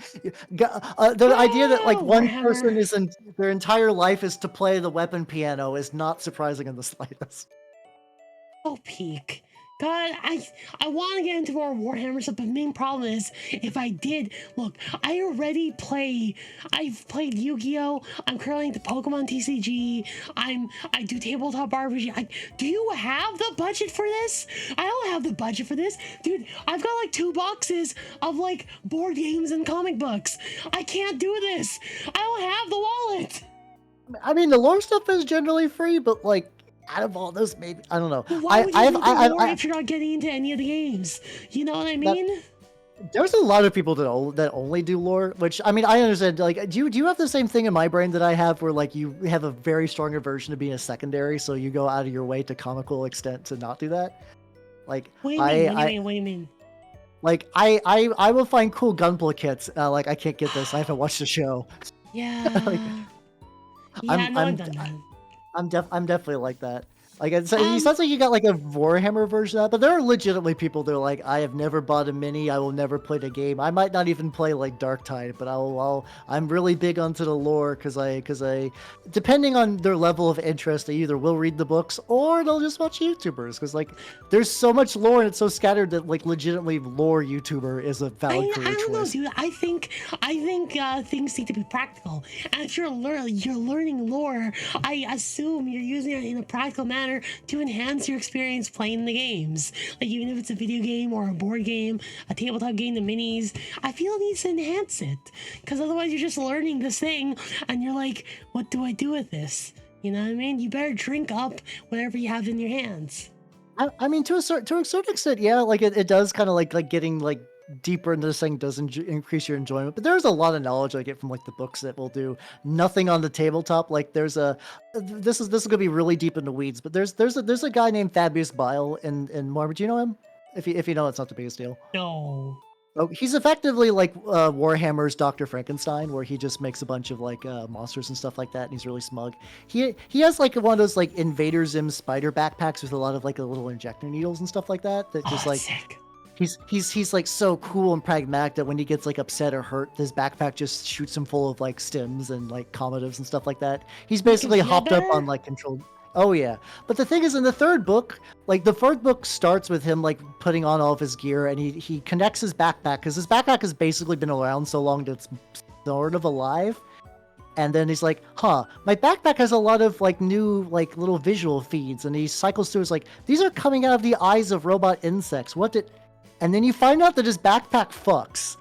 the idea that like one Warhammer. person is in their entire life is to play the weapon piano is not surprising in the slightest. Oh, peak. God, I want to get into more Warhammer stuff, but the main problem is if I did, look, I've played Yu-Gi-Oh! I'm currently into Pokemon TCG. I do tabletop RPG. Do you have the budget for this? I don't have the budget for this, dude. I've got like 2 boxes of like board games and comic books. I can't do this. I don't have the wallet. I mean, the lore stuff is generally free, but like out of all those, maybe I don't know. Well, why would you I've need the lore if you're not getting into any of the games? You know what I that, mean? there's a lot of people that only do lore, which I mean I understand. Like, do you have the same thing in my brain that I have, where like you have a very strong aversion to being a secondary, so you go out of your way to comical extent to not do that? Like What do you mean? What do you mean? like I will find cool gunpla kits. Like I can't get this. I haven't watched the show. Like Yeah. Yeah, no, I've done that. I'm definitely like that. Like it Um, sounds like you got like a Warhammer version of that, but there are legitimately people that are like, I have never bought a mini. I will never play the game. I might not even play like Darktide, but I'm really big onto the lore because I, depending on their level of interest, they either will read the books or they'll just watch YouTubers because like there's so much lore and it's so scattered that like legitimately lore YouTuber is a valid I career don't know, choice. dude. I think things need to be practical. And if you're learning lore, I assume you're using it in a practical manner to enhance your experience playing the games. Like even if it's a video game or a board game, a tabletop game, the minis, I feel it needs to enhance it. Because otherwise, you're just learning this thing, and you're like, what do I do with this? You know what I mean? You better drink up whatever you have in your hands. I mean, to a certain extent, yeah. Like it does kind of like getting like deeper into this thing does increase your enjoyment. But there's a lot of knowledge I get from like the books that will do nothing on the tabletop. Like there's a this is gonna be really deep in the weeds. But there's a guy named Fabius Bile in Marvel. Do you know him? If you know, it's not the biggest deal. No. Oh, he's effectively like Warhammer's Dr. Frankenstein, where he just makes a bunch of like monsters and stuff like that, and he's really smug. He has like one of those like Invader Zim spider backpacks with a lot of like little injector needles and stuff like that. That just Oh, like sick. he's like so cool and pragmatic that when he gets like upset or hurt, his backpack just shoots him full of like stims and like commatives and stuff like that. He's Make him basically feel hopped up better? on like controlled. Oh yeah, but the thing is, in the third book, like the first book starts with him like putting on all of his gear, and he connects his backpack because his backpack has basically been around so long that it's sort of alive. And then he's like, "Huh, my backpack has a lot of like new like little visual feeds," and he cycles through. It's like these are coming out of the eyes of robot insects. What did? And then you find out that his backpack fucks.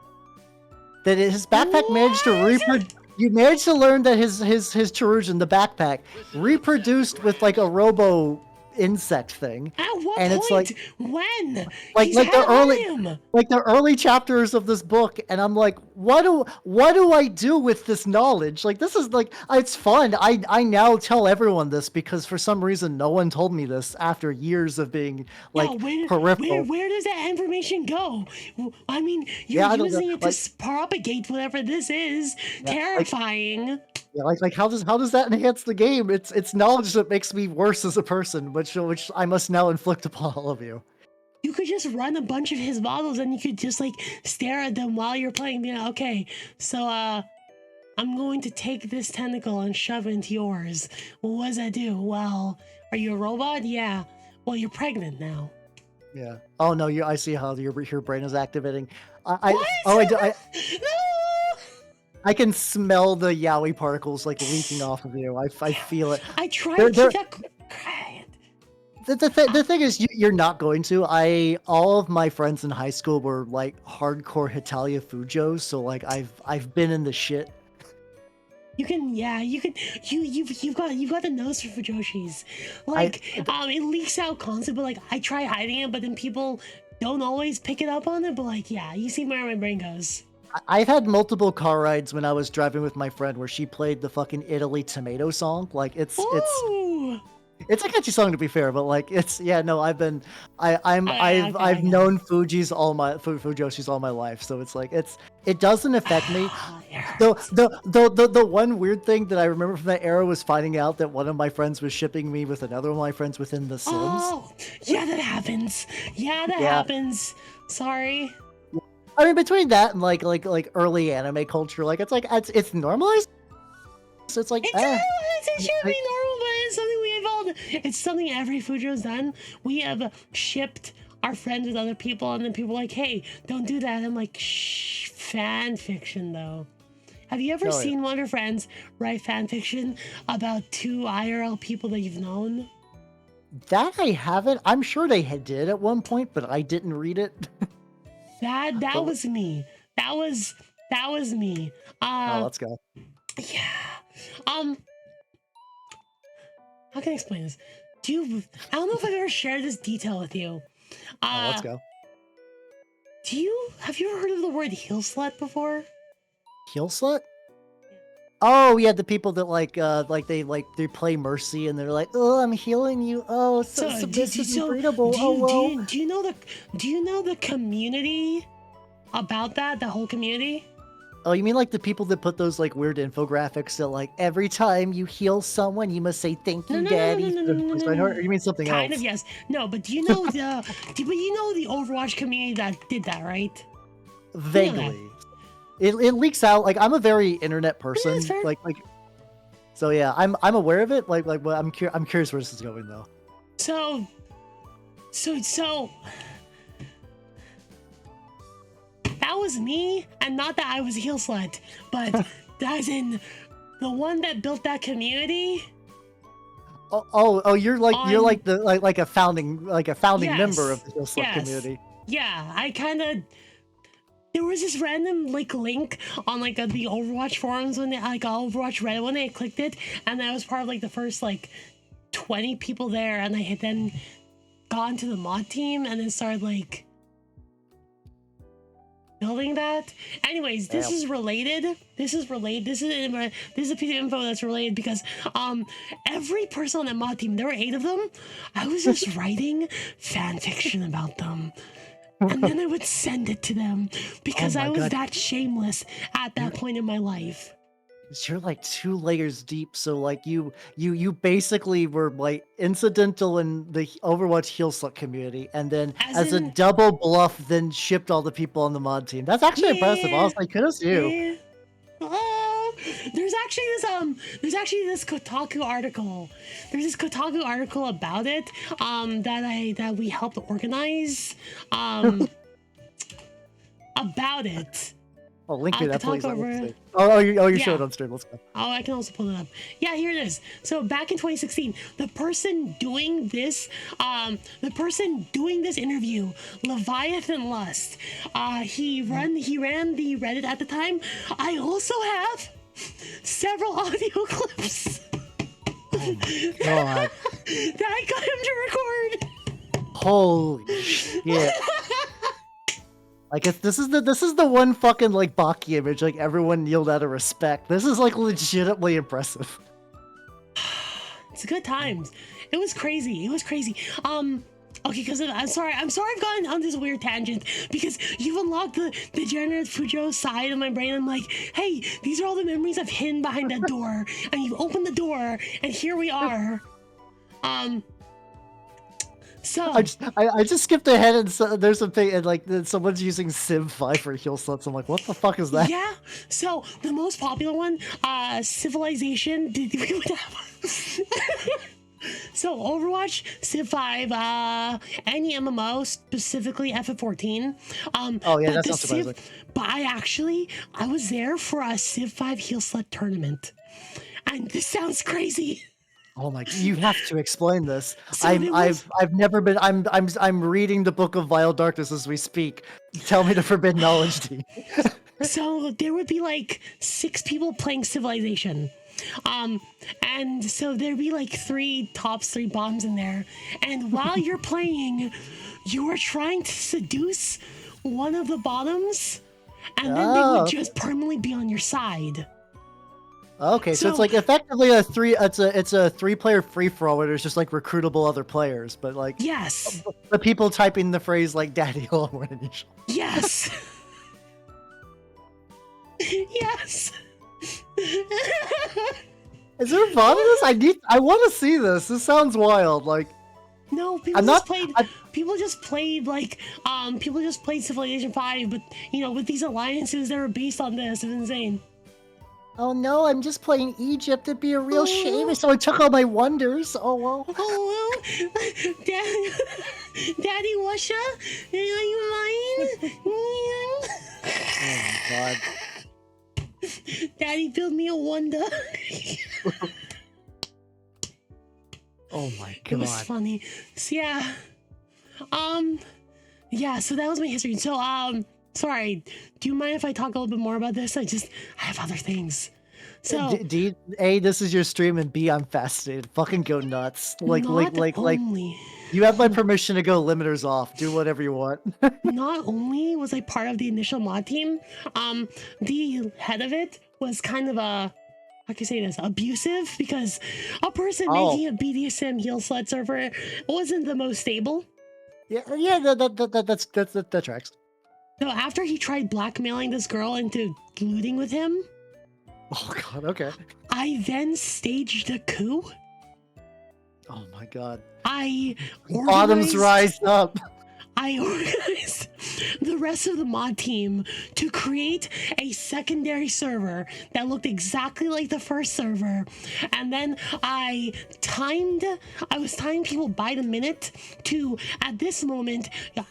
That his backpack managed to What? You managed to learn that his Charusian, the backpack, reproduced with like a robo insect thing. At what And it's like point? When? like He's like had the early him. like the early chapters of this book, and I'm like, what do I do with this knowledge? Like this is like it's fun. I now tell everyone this because for some reason no one told me this after years of being Yeah, like where peripheral. where does that information go? I mean, you're Yeah, I don't know. using it to propagate whatever this is. Yeah, Terrifying. yeah, like how does that enhance the game? It's knowledge that makes me worse as a person, which I must now inflict upon all of you. You could just run a bunch of his models and you could just like stare at them while you're playing. You know, okay, so I'm going to take this tentacle and shove it into yours. Well, what does that do? Well, are you a robot? Yeah. Well, you're pregnant now. Yeah. Oh no, I see how your brain is activating. What? Oh, No! I can smell the yaoi particles like leaking off of you. I feel it. I try to They're keep they're that quiet. the thing is you're not going to. All of my friends in high school were like hardcore Hitalia Fujos, so like I've been in the shit. You can, yeah, you can, you've got the nose for Fujoshis. I Like, it leaks out constantly, but like, I try hiding it, but then people don't always pick it up on it, but like, yeah, you see where my brain goes. I've had multiple car rides when I was driving with my friend where she played the fucking Italy Tomato song. Like Ooh! it's a catchy song to be fair, but like it's yeah no Okay, okay, I've okay. known Fujoshis all my life, so it's like it doesn't affect me. It hurts. The one weird thing that I remember from that era was finding out that one of my friends was shipping me with another one of my friends within The Sims. Oh, yeah, that happens. Yeah, that Yeah, happens. Sorry. I mean between that and like early anime culture, like it's normalized. So it's like It should be normal, but it's something we evolved. It's something every Fujo's done. We have shipped our friends with other people, and then people are like, hey, don't do that. I'm like, shh, fan fiction though. Have you ever oh yeah. seen one of your friends write fan fiction about two IRL people that you've known? That I haven't. I'm sure they did at one point, but I didn't read it. That But was me. That was me. oh, let's go. Yeah. Um, how can I explain this? I don't know if I've ever shared this detail with you. Oh, let's Uh, go. have you ever heard of the word heel slut before? Heel slut? Oh yeah, the people that they play Mercy and they're like, oh, I'm healing you. Oh, so submissive and breedable. Oh well. Do you know the community about that? The whole community? Oh, you mean like the people that put those like weird infographics that like every time you heal someone, you must say thank No, you, no, no, no, daddy. no, no, no, no, no, Or no. you mean something Kind of else? yes. No, but do you know but you know the Overwatch community that did that, right? You know that. Vaguely. It leaks out. Like I'm a very internet Yeah, that's person. fair. So yeah, I'm aware of it. Well, I'm curious where this is going though. So, so that was me, and not that I was a heel slut, but as in the one that built that community. You're On like the like a founding member of yes, the Heel Slut yes, community. yeah. I kind of there was this random like link on like the Overwatch forums when they like Overwatch Reddit when they clicked it, and I was part of like the first like 20 people there, and I had then gone to the mod team and then started like building that. Anyways, this Damn. is related. This is related. This is a piece of info that's related because every person on that mod team, there were 8 of them. I was just writing fan fiction about them. And then I would send it to them because Oh I my was god, that shameless at that point in my life. you're like 2 layers deep. So like you basically were like incidental in the Overwatch Heel Slut community, and then As as a in, double bluff, then shipped all the people on the mod team. That's actually impressive. yeah, Honestly, kudos to you. yeah. Oh, there's actually this Kotaku article. There's this Kotaku article about it that we helped organize about it. Oh, link me that Kotaku please. I want to over see. You showed yeah. it on stream. Let's go. Oh, I can also pull it up. Yeah, here it is. So back in 2016, the person doing this interview, Leviathan Lust, he ran the Reddit at the time. I also have several audio clips Oh my god. that I got him to record. Holy shit. Like this is the one fucking like Baki image like everyone kneeled out of respect. This is like legitimately impressive. It's good times. It was crazy. It was crazy. Okay, because I'm sorry I've gotten on this weird tangent because you've unlocked the degenerate Fujo side of my brain. I'm like, hey, these are all the memories I've hidden behind that door, and you've opened the door, and here we are. So I just skipped ahead and there's a thing and like someone's using Sim 5 for heel sluts. I'm like, what the fuck is that? yeah, so the most popular one, Civilization. We would have So Overwatch, Civ 5, any MMO, specifically FF14. Oh yeah, But that's the not surprising. But I was there for a Civ 5 Heal Slut tournament. And this sounds crazy. Oh my! You have to explain this. So there was I've never been. I'm reading the book of Vile Darkness as we speak. Tell me the forbidden knowledge, D. so there would be like 6 people playing Civilization. And so there'd be like 3 tops, 3 bottoms in there. And while you're playing, you are trying to seduce one of the bottoms, and then they would just permanently be on your side. Okay, so it's like effectively a 3-player free for all where there's just like recruitable other players, but like yes, the people typing the phrase like "daddy" all one initial. Yes. Yes. Is there a VOD of this? I want to see this. This sounds wild. Like, no, people just played like people just played Civilization 5, but you know, with these alliances that were based on this, it's insane. Oh no, I'm just playing Egypt. It'd be a real shame if someone took all my wonders. Oh well. Oh well, Daddy Washa, are you mine? Oh my god. Daddy build me a wonder. Oh my god. It was funny. So yeah. Yeah, so that was my history. So sorry, do you mind if I talk a little bit more about this? I have other things. So A, this is your stream, and B, I'm fascinated. Fucking go nuts. Like you have my permission to go limiters off. Do whatever you want. Not only was I part of the initial mod team, the head of it was kind of how can I say this, abusive, because a person making a BDSM heal slut server wasn't the most stable. Yeah, that tracks. So after he tried blackmailing this girl into looting with him, oh god, okay. I then staged a coup. Oh my god. Bottoms rise up. I organized the rest of the mod team to create a secondary server that looked exactly like the first server. And then I was timing people by the minute to, at this moment, the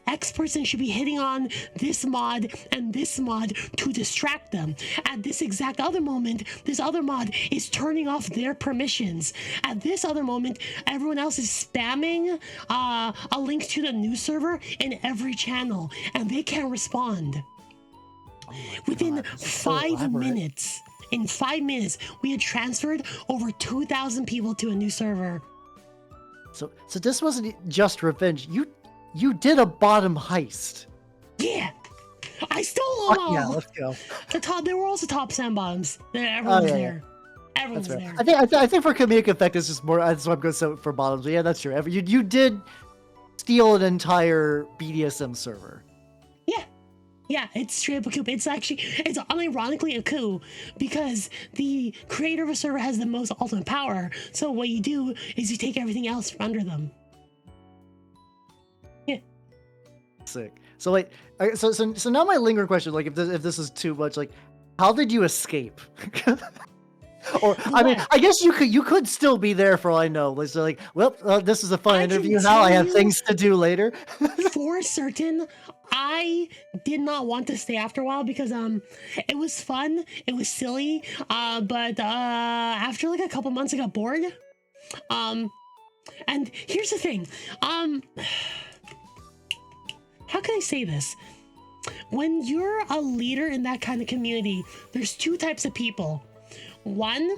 X person should be hitting on this mod and this mod to distract them. At this exact other moment, this other mod is turning off their permissions. At this other moment, everyone else is spamming a link to the new server in every channel, and they can't respond. Within 5 minutes, in 5 minutes, we had transferred over 2,000 people to a new server. So this wasn't just revenge. You did a bottom heist. Yeah, I stole them all. Yeah, let's go. There were also tops and bottoms. Everyone was there. Everyone was there. I think for comedic effect, it's just more. That's why I'm going for bottoms. But yeah, that's true. You did steal an entire BDSM server. Yeah, it's straight up a coup. It's unironically a coup because the creator of a server has the most ultimate power. So what you do is you take everything else from under them. Yeah. Sick. So like, so now my lingering question, like, if this is too much, like, how did you escape? Or I mean, I guess you could still be there for all I know. It's like, well, this is a fun interview. Now I have things to do later. For certain, I did not want to stay after a while because it was fun, it was silly, but after like a couple months, I got bored. And here's the thing, how can I say this? When you're a leader in that kind of community, there's 2 types of people. One,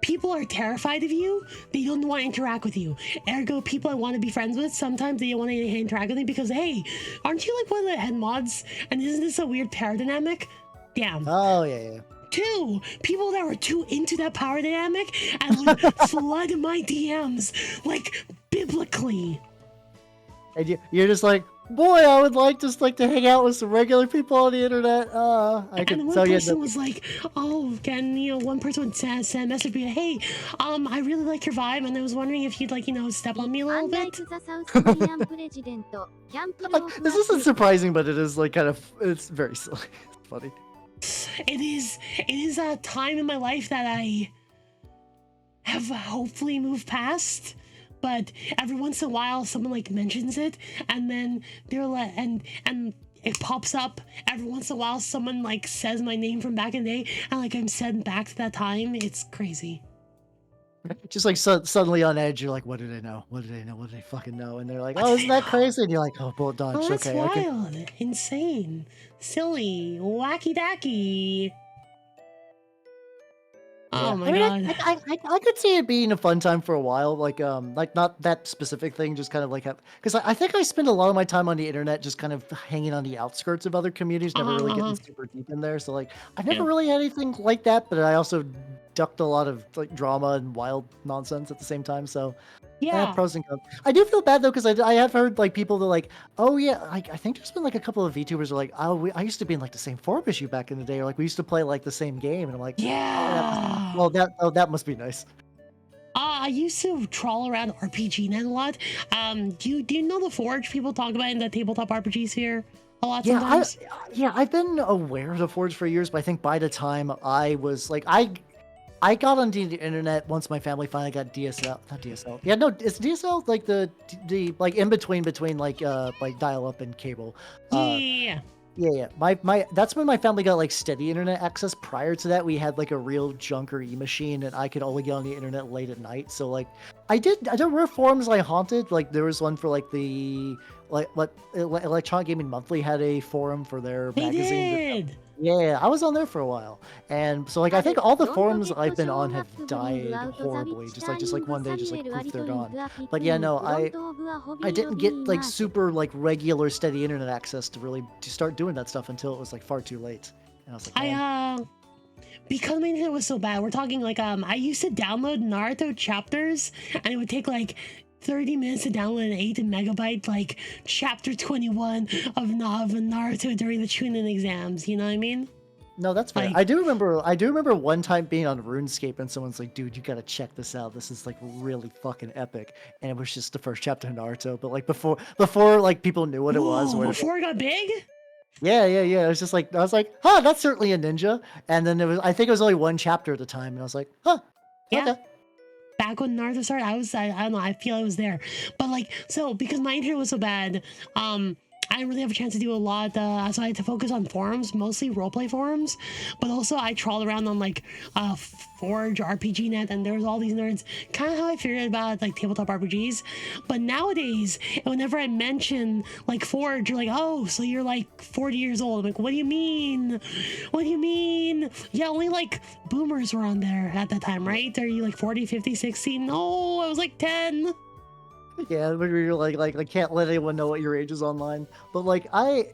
people are terrified of you. They don't want to interact with you. Ergo, people I want to be friends with, sometimes they don't want to interact with me because, hey, aren't you like one of the head mods? And isn't this a weird power dynamic? Damn. Oh, yeah. 2, people that were too into that power dynamic and would flood my DMs, like, biblically. And you're just like, boy, I would just like to hang out with some regular people on the internet. And one person was like, oh, one person would send a message me, hey, I really like your vibe, and I was wondering if you'd step on me a little bit. This isn't surprising, but it is like it's very silly. It's funny. It is a time in my life that I have hopefully moved past. But every once in a while, someone like mentions it, and then they're like, and it pops up. Every once in a while, someone like says my name from back in the day, and like I'm sent back to that time. It's crazy. Just like suddenly on edge, you're like, what did I know? What did I know? What did I fucking know? And they're like, What oh, did isn't I that know? crazy? And you're like, oh, bullet Oh, dodge. that's Okay, I can. wild, insane, silly, wacky dacky. Oh Yeah, my I mean, god. I could see it being a fun time for a while, like not that specific thing, just kind of like, because I think I spend a lot of my time on the internet just kind of hanging on the outskirts of other communities, Uh never huh. really Uh getting huh. super deep in there. So like, I Yeah. never really had anything like that, but I also ducked a lot of like drama and wild nonsense at the same time. So Yeah. pros and cons. I do feel bad though, because I have heard like people that like, oh yeah, like I think there's been like a couple of VTubers are like, oh, I used to be in like the same forum issue back in the day, or like we used to play like the same game, and I'm like, oh, Yeah. that must be nice. I used to troll around RPG net a lot. Do you know the Forge people talk about in the tabletop RPGs here a lot Yeah, sometimes? I've been aware of the Forge for years, but I think by the time I was like, I got onto the internet once my family finally got DSL, not DSL. Yeah, no, it's DSL like the like in between like dial up and cable. Uh, Yeah. yeah. My that's when my family got like steady internet access. Prior to that, we had like a real junker e-machine, and I could only get on the internet late at night. So like, there were forums I haunted. Like there was one for like the like what Electronic Gaming Monthly had a forum for their They magazine. did. Yeah, I was on there for a while, and so like I think all the forums I've been on have died horribly. Just like one day, just like poof, they're gone. But yeah, no, I didn't get like super like regular steady internet access to start doing that stuff until it was like far too late. And I was like, man, Because my internet was so bad, we're talking like I used to download Naruto chapters, and it would take like 30 minutes to download an 8 megabyte like chapter 21 of Naruto during the Chunin exams. You know what I mean? no, that's fair. Like, I do remember one time being on RuneScape and someone's like, dude, you gotta check this out. This is like really fucking epic. And it was just the first chapter of Naruto, but like before like people knew what it was, whoa, where before it got big. yeah. It was just like I was like, huh, that's certainly a ninja. And then I think it was only one chapter at the time, and I was like, huh, Yeah. okay. Back when Naruto started, I don't know, I feel I was there. But like, so because my internet was so bad, I didn't really have a chance to do a lot, so I had to focus on forums, mostly roleplay forums. But also, I trawled around on like Forge, RPG Net, and there was all these nerds. Kind of how I figured about like tabletop RPGs. But nowadays, whenever I mention like Forge, you're like, oh, so you're like 40 years old. I'm like, what do you mean? What do you mean? Yeah, only like boomers were on there at that time, right? Are you like 40, 50, 60? No, I was like 10. Yeah, where you're like I can't let anyone know what your age is online. But like I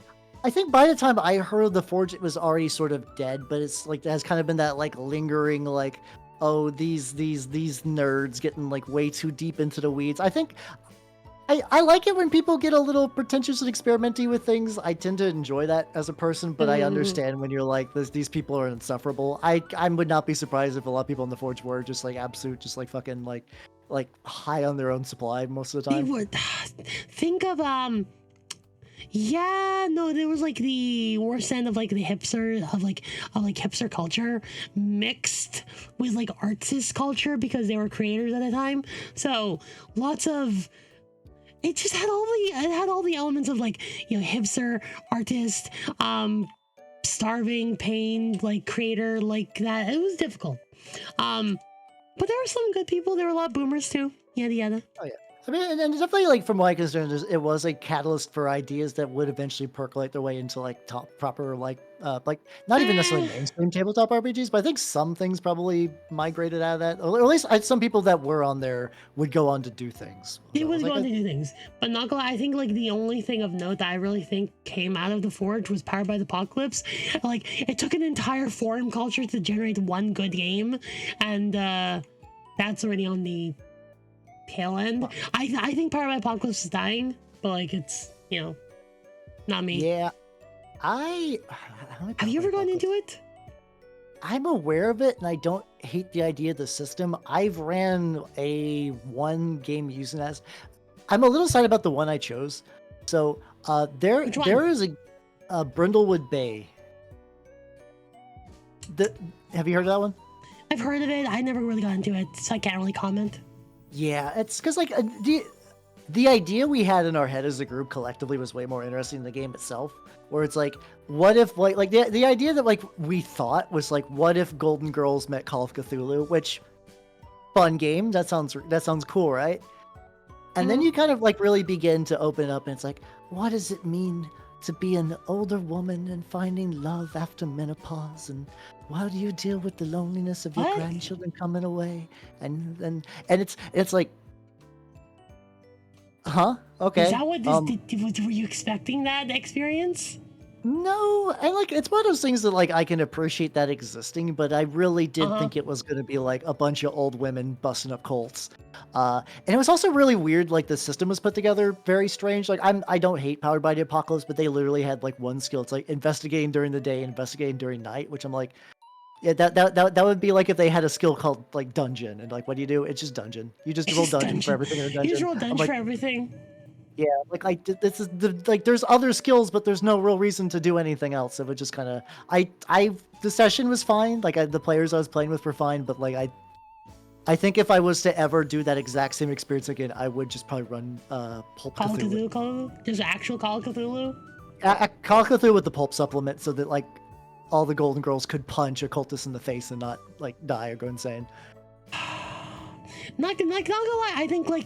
think by the time I heard the Forge, it was already sort of dead. But it's like it has kind of been that like lingering like, oh, these nerds getting like way too deep into the weeds. I think I like it when people get a little pretentious and experimenty with things. I tend to enjoy that as a person, but I understand when you're like these people are insufferable. I would not be surprised if a lot of people in the Forge were just like absolute, just like fucking like high on their own supply most of the They time. would think of yeah, no, there was like the worst end of like the hipster culture mixed with like artist culture because they were creators at the time. So lots of it just had all the elements of like, you know, hipster, artist, starving, pain, like creator, like that. It was difficult. But there were some good people. There were a lot of boomers too. Yada yada. Oh yeah. I mean, and definitely, like from my concern, it was a catalyst for ideas that would eventually percolate their way into like top proper like not even necessarily Eh, mainstream tabletop RPGs, but I think some things probably migrated out of that, or at least some people that were on there would go on to do things. They So I would was go like, on to do things, but not gonna lie, I think like the only thing of note that I really think came out of the Forge was Powered by the Apocalypse. Like it took an entire forum culture to generate one good game, and that's already on the tail end. I think Powered by Apocalypse is dying, but like it's, you know, not me. yeah, Have you ever gone into it? I'm aware of it, and I don't hate the idea of the system. I've ran a one game using as. I'm a little sad about the one I chose. So Which one? there is a Brindlewood Bay. Have you heard of that one? I've heard of it. I never really got into it, so I can't really comment. Yeah, it's because like the idea we had in our head as a group collectively was way more interesting than the game itself. Where it's like, what if like the idea that like we thought was like, what if Golden Girls met Call of Cthulhu? Which fun game. That sounds cool, right? And then you kind of like really begin to open up, and it's like, what does it mean to be an older woman and finding love after menopause, and how do you deal with the loneliness of your What? grandchildren coming away? And it's like, huh? Okay. Is that what this? Were you expecting that experience? No, I like it's one of those things that like I can appreciate that existing, but I really did Uh-huh. think it was going to be like a bunch of old women busting up cults. And it was also really weird. Like the system was put together very strange. Like I don't hate Powered by the Apocalypse, but they literally had like one skill. It's like investigating during the day, investigating during night, which I'm like, yeah, that would be like if they had a skill called like dungeon, and like what do you do? It's just dungeon. You just It's roll just dungeon for everything in a You dungeon. just roll I'm dungeon like, for everything. yeah, like this is the like there's other skills, but there's no real reason to do anything else. It would just kind of the session was fine. Like the players I was playing with were fine, but like I think if I was to ever do that exact same experience again, I would just probably run Pulp Call of Cthulhu. Cthulhu? There's actual Call of Cthulhu? Call of Cthulhu with the pulp supplement, so that like all the Golden Girls could punch a cultist in the face and not like die or go insane. Not gonna lie. I think I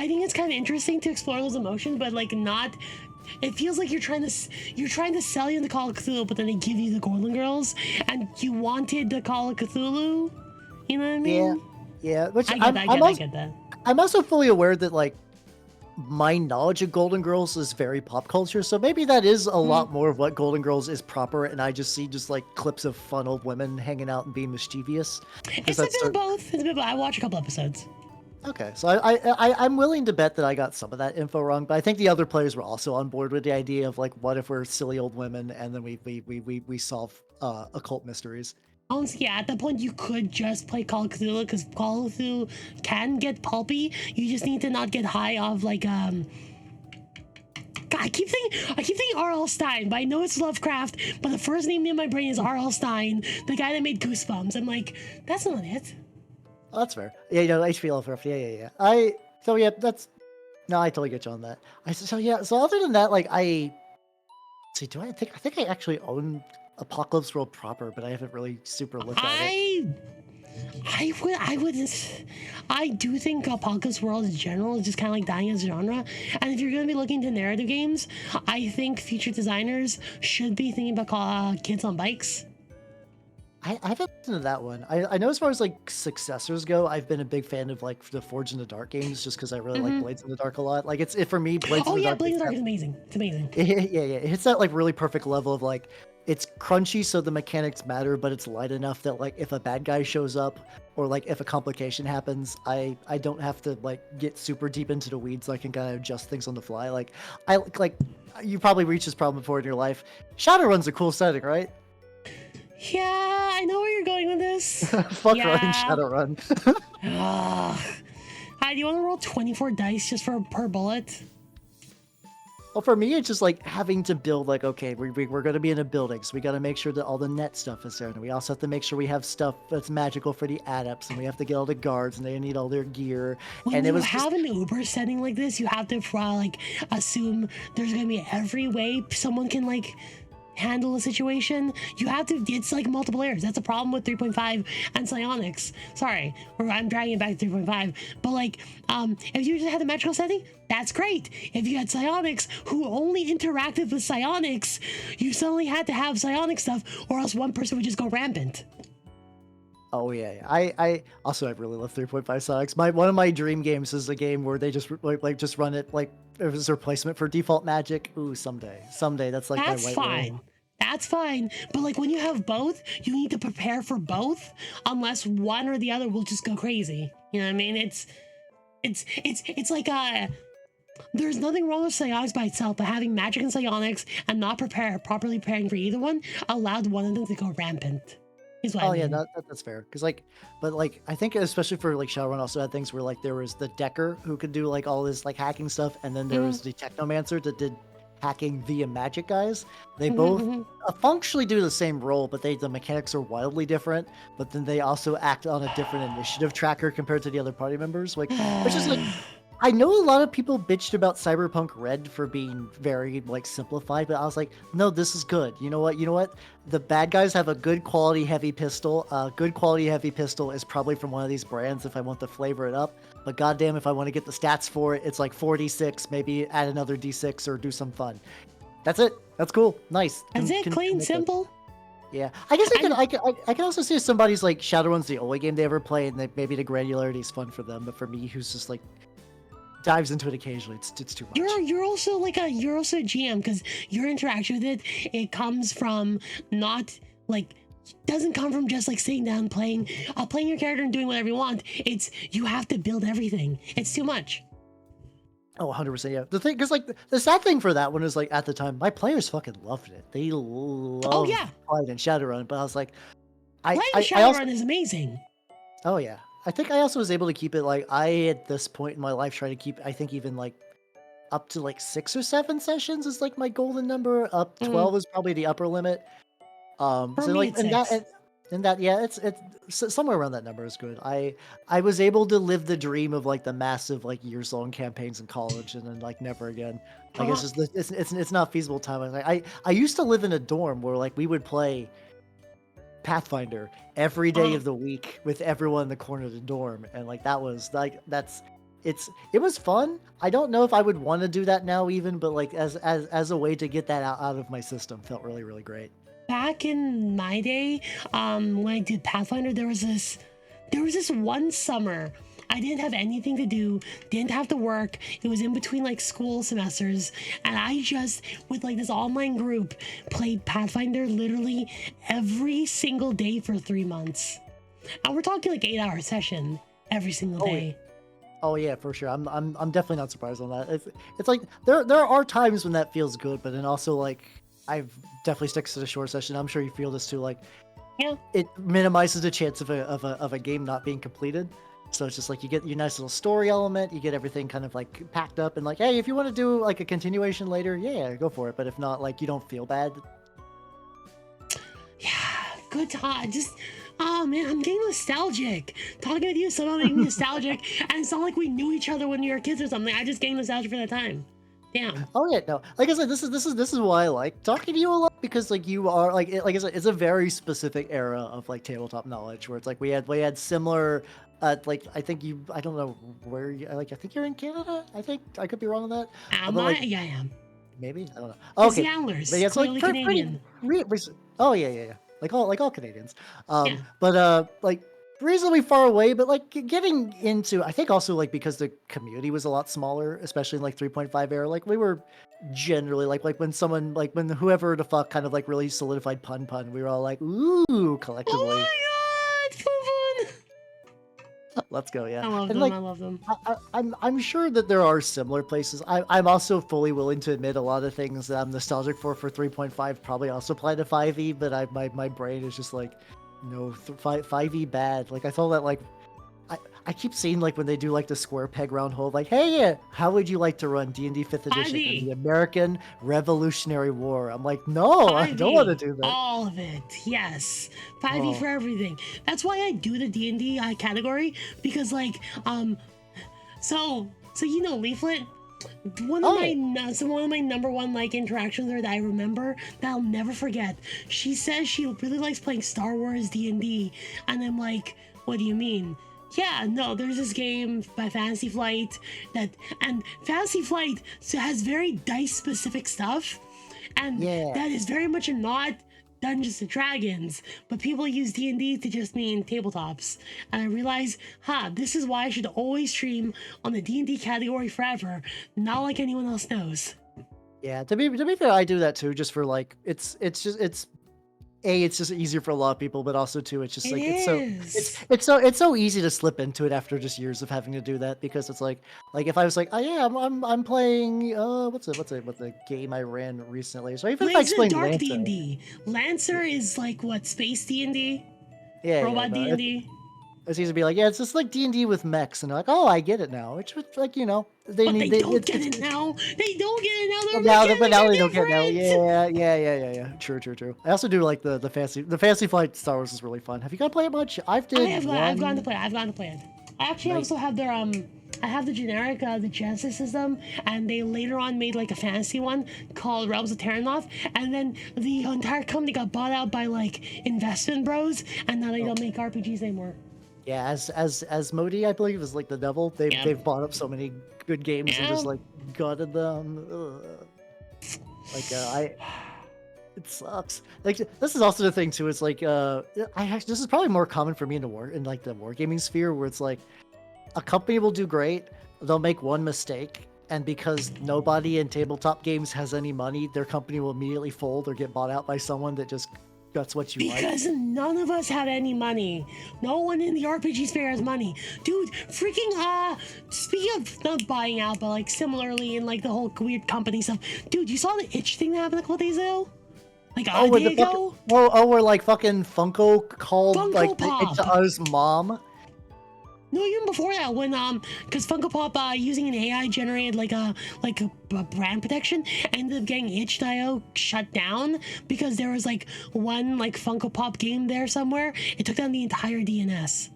think it's kind of interesting to explore those emotions, but like not. It feels like you're trying to sell you the Call of Cthulhu, but then they give you the Golden Girls, and you wanted the Call of Cthulhu. You know what I mean? Yeah. Which I get that. I'm also fully aware that like my knowledge of Golden Girls is very pop culture, so maybe that is a lot more of what Golden Girls is proper, and I just see like clips of fun old women hanging out and being mischievous. It's a bit of both. It's a bit of both. I watched a couple episodes. Okay, so I'm willing to bet that I got some of that info wrong, but I think the other players were also on board with the idea of like, what if we're silly old women and then we solve occult mysteries. Honestly, yeah, at that point you could just play Call of Cthulhu because Call of Cthulhu can get pulpy. You just need to not get high off like God, I keep thinking R.L. Stein, but I know it's Lovecraft. But the first name in my brain is R.L. Stein, the guy that made Goosebumps. I'm like, that's not it. Oh, that's fair. Yeah, you know, HP Lovecraft. Yeah. I totally get you on that. So other than that, like I think I actually own Apocalypse World proper, but I haven't really super looked at it. I do think Apocalypse World in general is just kind of like dying as a genre. And if you're going to be looking to narrative games, I think future designers should be thinking about Kids on Bikes. I haven't listened to that one. I know as far as like successors go, I've been a big fan of like the Forge in the Dark games, just because I really like Blades in the Dark a lot. Like it for me, Blades in the Dark. Blades in the Dark is amazing. It's amazing. Yeah. It hits that like really perfect level of like it's crunchy, so the mechanics matter, but it's light enough that like if a bad guy shows up or like if a complication happens, I don't have to like get super deep into the weeds. I can kind of adjust things on the fly. Like you probably reached this problem before in your life. Shadowrun's a cool setting, right? Yeah, I know where you're going with this. Fuck running Shadowrun. Hi, do you want to roll 24 dice just per bullet? Well, for me, it's just like having to build like, okay, we're going to be in a building, so we got to make sure that all the net stuff is there. And we also have to make sure we have stuff that's magical for the adepts, and we have to get all the guards, and they need all their gear. When and you have an Uber setting like this, you have to like assume there's going to be every way someone can like handle a situation. You have to, it's like multiple layers. That's a problem with 3.5 and psionics. Sorry, I'm dragging it back to 3.5, but like if you just had a magical setting, that's great. If you had psionics who only interacted with psionics, you suddenly had to have psionic stuff, or else one person would just go rampant. Oh yeah. I really love 3.5 Psionics. One of my dream games is a game where they just just run it like it was a replacement for default magic. Ooh, someday that's like that's my white fine. whale. That's fine. But like when you have both, you need to prepare for both, unless one or the other will just go crazy. You know what I mean? It's like there's nothing wrong with psionics by itself, but having magic and psionics and not properly preparing for either one allowed one of them to go rampant. Oh yeah, that's fair. Because but I think especially for like Shadowrun also had things where like there was the Decker who could do like all this like hacking stuff, and then there was the Technomancer that did hacking via magic guys. They Mhm, both mhm. functionally do the same role, but the mechanics are wildly different. But then they also act on a different initiative tracker compared to the other party members, like which is like I know a lot of people bitched about Cyberpunk Red for being very like simplified, but I was like, no, this is good. You know what? You know what? The bad guys have a good quality heavy pistol. Good quality heavy pistol is probably from one of these brands if I want to flavor it up. But goddamn, if I want to get the stats for it, it's like 4d6. Maybe add another d6 or do some fun. That's it. That's cool. Nice. That's it, clean, Commit that. simple. Yeah, I guess And I can also see if somebody's like Shadowrun's the only game they ever play, and maybe the granularity is fun for them. But for me, who's just like dives into it occasionally, it's too much. you're also like you're also a GM because your interaction with it comes from not like doesn't come from just like sitting down playing your character and doing whatever you want. It's you have to build everything. It's too much. Oh, 100%. Yeah. The thing, because like the sad thing for that one is like at the time, my players fucking loved it. They Oh loved yeah, playing Shadowrun, but I was like, I, playing I also, Shadowrun is amazing. oh yeah. I think I also was able to keep it like I at this point in my life try to keep I think even like up to like 6 or 7 sessions is like my golden number. Up Mhm. 12 is probably the upper limit. For So me, like it's six. and that yeah, somewhere around that number is good. I was able to live the dream of like the massive like years long campaigns in college and then like never again. Like Uh-huh. it's not feasible time. I used to live in a dorm where like we would play Pathfinder every day Uh-huh. of the week with everyone in the corner of the dorm, and like that was like it was fun. I don't know if I would want to do that now even, but like as a way to get that out of my system felt really great. Back in my day, when I did Pathfinder, there was this one summer I didn't have anything to do, didn't have to work. It was in between like school semesters, and I just with like this online group played Pathfinder literally every single day for 3 months. And we're talking like 8 hour session every single Oh, day. oh yeah, for sure. I'm definitely not surprised on that. It's like there are times when that feels good, but then also like I've definitely sticks to the short session. I'm sure you feel this too. Like Yeah, it minimizes the chance of a game not being completed. So it's just like you get your nice little story element, you get everything kind of like packed up and like, hey, if you want to do like a continuation later, yeah, go for it. But if not, like you don't feel bad. yeah, good time. Just oh man, I'm getting nostalgic. Talking with you somehow making me nostalgic, and it's not like we knew each other when we were kids or something. I just getting nostalgic for that time. Damn. Oh yeah, no. Like I said, this is why I like talking to you a lot because like you are like like I said, it's a very specific era of like tabletop knowledge where it's like we had similar. Like I think I don't know where you like I think you're in Canada. I think I could be wrong on that, Am but I? like Yeah, I am. maybe I don't know. It's the Okay, but Antlers, yeah, it's like clearly pretty. Canadian. Oh yeah. Like all Canadians. Yeah. But like reasonably far away. But like getting into, I think also like because the community was a lot smaller, especially in like 3.5 era. Like we were generally like when someone like when whoever the fuck kind of like really solidified pun, we were all like ooh collectively. Oh my god, Fun. Let's go, yeah. I love And them. like I love them. I'm sure that there are similar places. I'm also fully willing to admit a lot of things that I'm nostalgic for 3.5 probably also apply to 5e, but my brain is just like no 5e bad. Like I thought that like I keep seeing like when they do like the square peg round hole, like, hey, yeah, how would you like to run D&D 5th edition in the 5e, American Revolutionary War? I'm like, no, I don't want to 5e, do that. all of it. Yes, 5e Oh, for everything. That's why I do the D&D category because like so you know Leaflet. oh yeah. One of my number one like interactions with her that I remember that I'll never forget. She says she really likes playing Star Wars D&D, and I'm like, what do you mean? Yeah, no, there's this game by Fantasy Flight and Fantasy Flight has very dice specific stuff, and Yeah. that is very much not Dungeons and Dragons, but people use D&D to just mean tabletops. And I realized, this is why I should always stream on the D&D category forever, not like anyone else knows. Yeah, to be fair, I do that too, just for like it's just easier for a lot of people, but also too, it's just It like is. it's so easy to slip into it after just years of having to do that because it's like if I was like, oh yeah, I'm playing what's a game I ran recently. So even if I Blades in the explained Dark Lancer, D&D. Lancer is like what, space D&D? yeah, Robot no, D&D? It's easy to be like, yeah, it's just like D&D with mechs, and they're like, oh, I get it now. Which was like, they But need they they don't get it's it now. They don't get it now. well, Their but mechanics now are they don't get now. different. Yeah. True. I also do like the fancy flight Star Wars is really fun. Have you got to play it much? I've did I've gone to one play. I've gone to play it. I actually night. also have their I have the generic the Genesis system, and they later on made like a fantasy one called Realms of Terranoth, and then the entire company got bought out by like investment bros, and now they don't make RPGs anymore. Yeah, as Modi, I believe, is like the devil. Yeah. They've bought up so many good games and Yeah. just like gutted them. Ugh. Like it sucks. Like this is also the thing too. It's like this is probably more common for me in like the wargaming sphere, where it's like a company will do great, they'll make one mistake, and because nobody in tabletop games has any money, their company will immediately fold or get bought out by someone that just guts what you like. Because none of us have any money. No one in the RPG sphere has money. Dude, freaking, speaking of not buying out, but like similarly in like the whole weird company stuff. Dude, you saw the itch thing that happened a couple days ago? Like a day ago? Where like fucking Funko called Funko like Pop. us mom. No, even before that, when because Funko Pop using an AI generated like a brand protection, ended up getting itch.io shut down because there was like one like Funko Pop game there somewhere. It took down the entire DNS.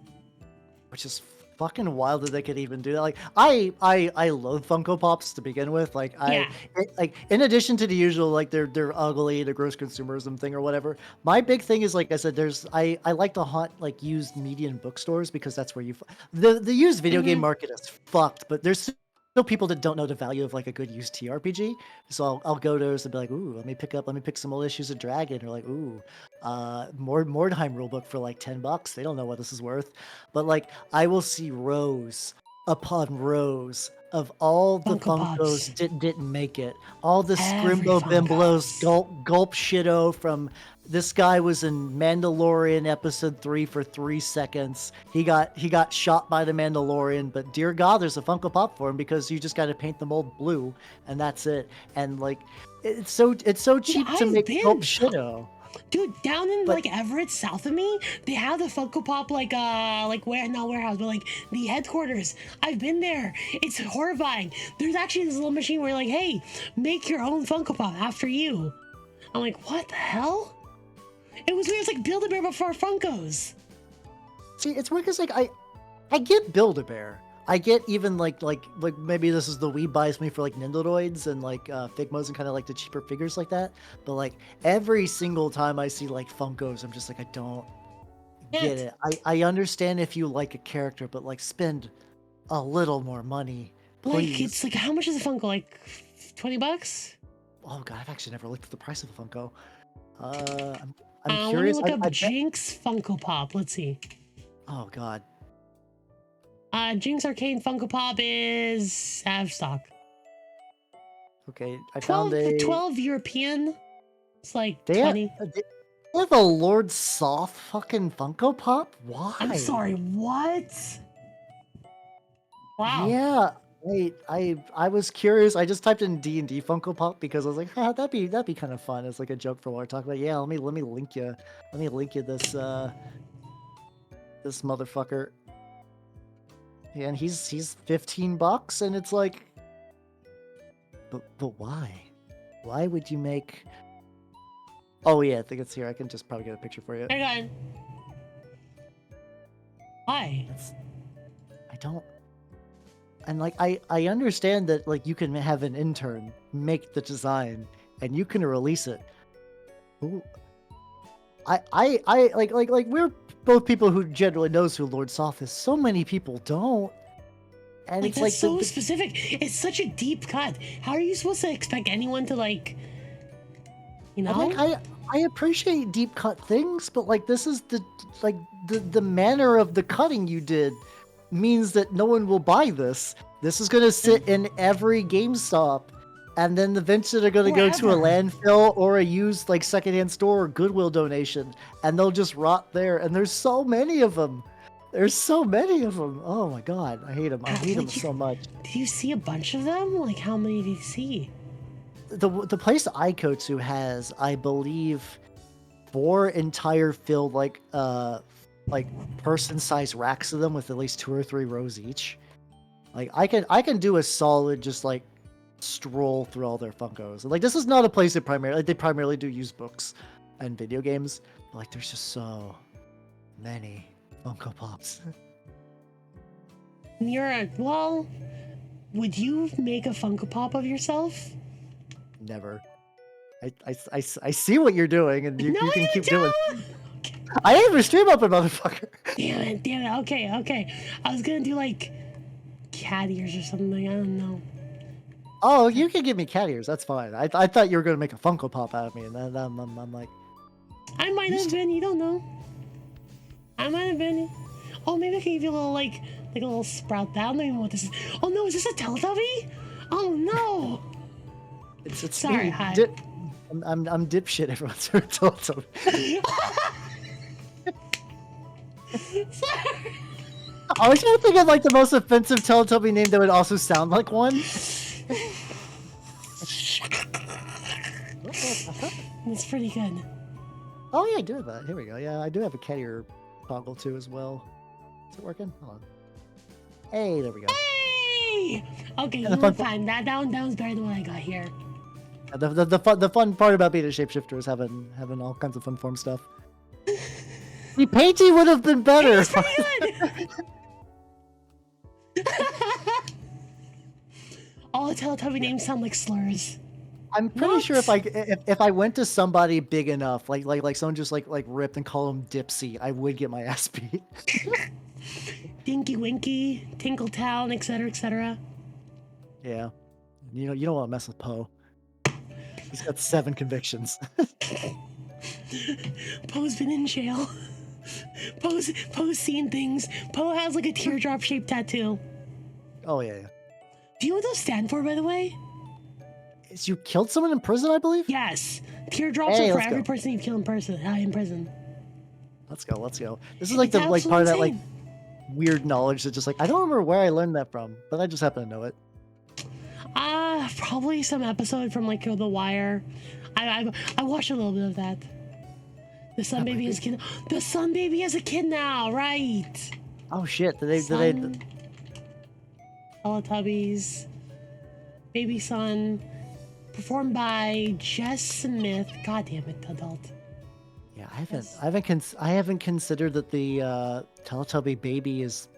Which is fucking wild that they could even do that. Like I loathe Funko Pops to begin with. Like like in addition to the usual like they're ugly, the gross consumerism thing or whatever. My big thing is like I said, I like to haunt like used media and bookstores because that's where the used video game market is fucked, but there's still people that don't know the value of like a good used TRPG. So I'll go to those and be like, ooh, let me pick some old issues of Dragon, or like, ooh, Mordheim rulebook for like $10. They don't know what this is worth. But like I will see rows upon rows of all the Funkos didn't make it. All the Scrimbo Bimblos gulp shitto from this guy was in Mandalorian episode 3 for 3 seconds. He got shot by the Mandalorian, but dear God, there's a Funko Pop for him because you just got to paint the mold blue and that's it. And like it's so cheap to make gulp shitto. Dude, down in like Everett, south of me, they have the Funko Pop not warehouse, but like the headquarters. I've been there. It's horrifying. There's actually this little machine where you're like, hey, make your own Funko Pop after you. I'm like, what the hell? It was weird. It's like Build-A-Bear before Funkos. See, it's weird because like I get Build-A-Bear. I get even like maybe this is the Wii buys me for like Nindoroids and like Figmas and kind of like the cheaper figures like that. But like every single time I see like Funkos, I'm just like I don't get it. I understand if you like a character, but like spend a little more money, please. Like it's like how much is a Funko? Like $20? Oh God, I've actually never looked at the price of a Funko. I'm curious. Let me look up Jinx Funko Pop. Let's see. Oh God. Jinx Arcane Funko Pop is out of stock. Okay, I found 12 European. It's like 20. They have a Lord Soft fucking Funko Pop? Why? I'm sorry, what? Wow. Yeah, I was curious. I just typed in D&D Funko Pop because I was like, that'd be kind of fun as like a joke for what we're talking about. Yeah, let me link you. Let me link you this this motherfucker. Yeah, and he's $15 and it's like but why? Why would you make Oh yeah, I think it's here. I can just probably get a picture for you. Hang on. Why? I don't and like I understand that like you can have an intern make the design and you can release it. Ooh. I like we're both people who generally knows who Lord Soth is. So many people don't. And like, it's that's like so specific. It's such a deep cut. How are you supposed to expect anyone to like, you know? Like, I appreciate deep cut things, but like this is the manner of the cutting you did means that no one will buy this. This is gonna sit in every GameStop. And then eventually they're going to go to a landfill or a used like secondhand store or Goodwill donation, and they'll just rot there. And there's so many of them. There's so many of them. Oh my God, I hate them. I hate them so much. Did you see a bunch of them? Like how many did you see? The place I go to has, I believe, 4 entire filled like like person-sized racks of them with at least 2 or 3 rows each. Like I can do a solid just like stroll through all their Funkos. Like this is not a place that they primarily do use books and video games. But, like there's just so many Funko Pops. Well, would you make a Funko Pop of yourself? Never. I see what you're doing, and you can keep don't. doing. I have your stream open, motherfucker. Damn it. Okay. I was gonna do like cat ears or something. I don't know. Oh, you can give me cat ears. That's fine. I thought you were gonna make a Funko Pop out of me, and then I'm like, I might have been. You don't know. I might have been. Oh, maybe I can give you a little like a little sprout. I don't even know what this is. Oh no, is this a Teletubby? Oh no. it's Sorry. me. Hi. I'm dipshit. Everyone's heard Teletubby. Sorry. I was trying to think of like the most offensive Teletubby name that would also sound like one. That's pretty good. Oh yeah, I do have that. Here we go. Yeah, I do have a cat ear toggle too as well. Is it working? Hold on. Hey, there we go. Hey! Okay, And you were fine. That was better than what I got here. The fun part about being a shapeshifter is having all kinds of fun form stuff. The painting would have been better. It's pretty good. All the Teletubby names sound like slurs. I'm pretty sure if I went to somebody big enough, like someone just like ripped and called him Dipsy, I would get my ass beat. Dinky Winky, Tinkletown, etc., etc. Yeah, you don't want to mess with Poe. He's got 7 convictions. Poe's been in jail. Poe's seen things. Poe has like a teardrop shaped tattoo. Oh yeah. Do you know what those stand for, by the way? Is you killed someone in prison, I believe? Yes. Teardrops Hey, are for let's every go. person you've killed in prison. Let's go. This is like It's the like part of that absolutely like weird knowledge that just like I don't remember where I learned that from, but I just happen to know it. Probably some episode from like The Wire. I watched a little bit of that. The Sun Baby has a kid. The Sun Baby has a kid now, right? Oh shit! Did they? Teletubbies, Baby Sun, performed by Jess Smith. God damn it, adult. Yeah, I haven't considered that the Teletubby baby is.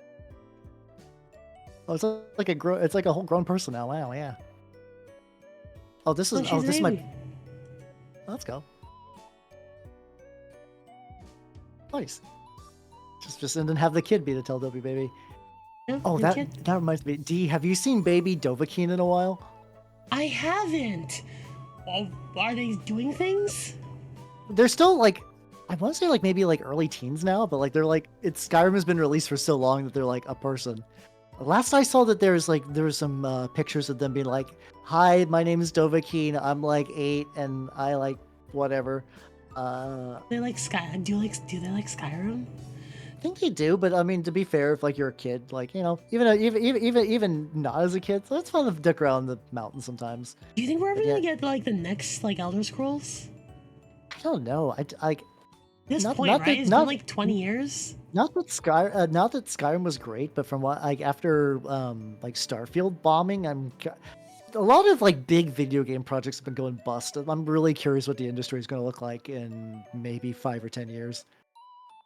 Oh, it's like a whole grown person now. Wow, yeah. Oh, this is. Look, Oh, she's a this is my. baby. Let's go. Nice. Just and then have the kid be the Teletubby baby. Yeah, Oh, the that kid. that reminds me. Dee, have you seen Baby Dovahkiin in a while? I haven't. Oh, are they doing things? They're still like, I want to say like maybe like early teens now, but like they're like Skyrim has been released for so long that they're like a person. Last I saw that there was some pictures of them being like, "Hi, my name is Dovahkiin. I'm like 8 and I like whatever." They like Sky. Do they like Skyrim? I think they do, but I mean, to be fair, if like you're a kid, like even not as a kid, so it's fun to dick around the mountains sometimes. Do you think we're ever But gonna yeah. get like the next like Elder Scrolls? I don't know. I At this Not- point, not right? that- It's not- been like 20 years. not that Skyrim was great, but from what like after like Starfield bombing, a lot of like big video game projects have been going bust. I'm really curious what the industry is going to look like in maybe 5 or 10 years.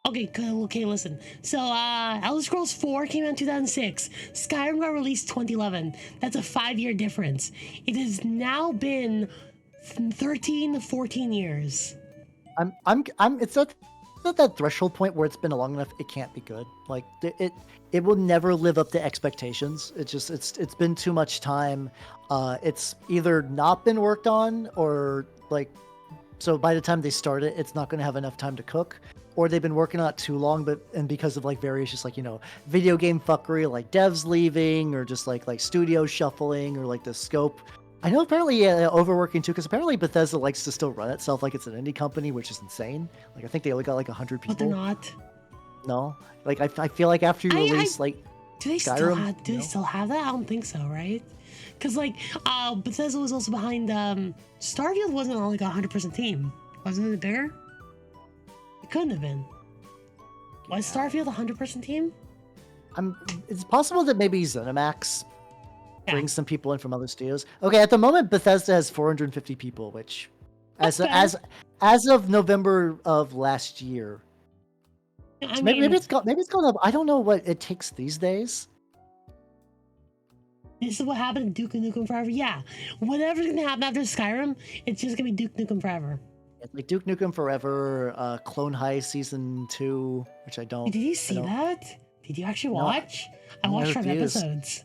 Okay, cool. Okay, listen. So, Elder Scrolls 4 came out in 2006. Skyrim got released 2011. That's a 5-year difference. It has now been 13 to 14 years. It's not that threshold point where it's been long enough it can't be good. Like it will never live up to expectations. It's been too much time. It's either not been worked on or like, so by the time they start it, it's not going to have enough time to cook, or they've been working on it too long, and because of like various just like, video game fuckery, like devs leaving or just like studio shuffling or like the scope. I know apparently overworking too, because apparently Bethesda likes to still run itself like it's an indie company, which is insane. Like I think they only got like 100 people. But they're not. No, like I feel like after you release like Do they Skyrim, do they still have that? I don't think so, right? Because like Bethesda was also behind Starfield wasn't on like a 100% team. Wasn't it bigger? It couldn't have been. Was Starfield a 100-person team? It's possible that maybe ZeniMax Yeah. brings some people in from other studios. Okay, at the moment Bethesda has 450 people, which as of November of last year. I So mean, maybe it's gone up. I don't know what it takes these days. this is what happened to Duke Nukem Forever. Yeah, whatever's gonna happen after Skyrim, it's just gonna be Duke Nukem Forever. It's like Duke Nukem Forever, Clone High Season 2, which I don't. Did you see that? Did you actually watch? I watched 5 refuse. episodes.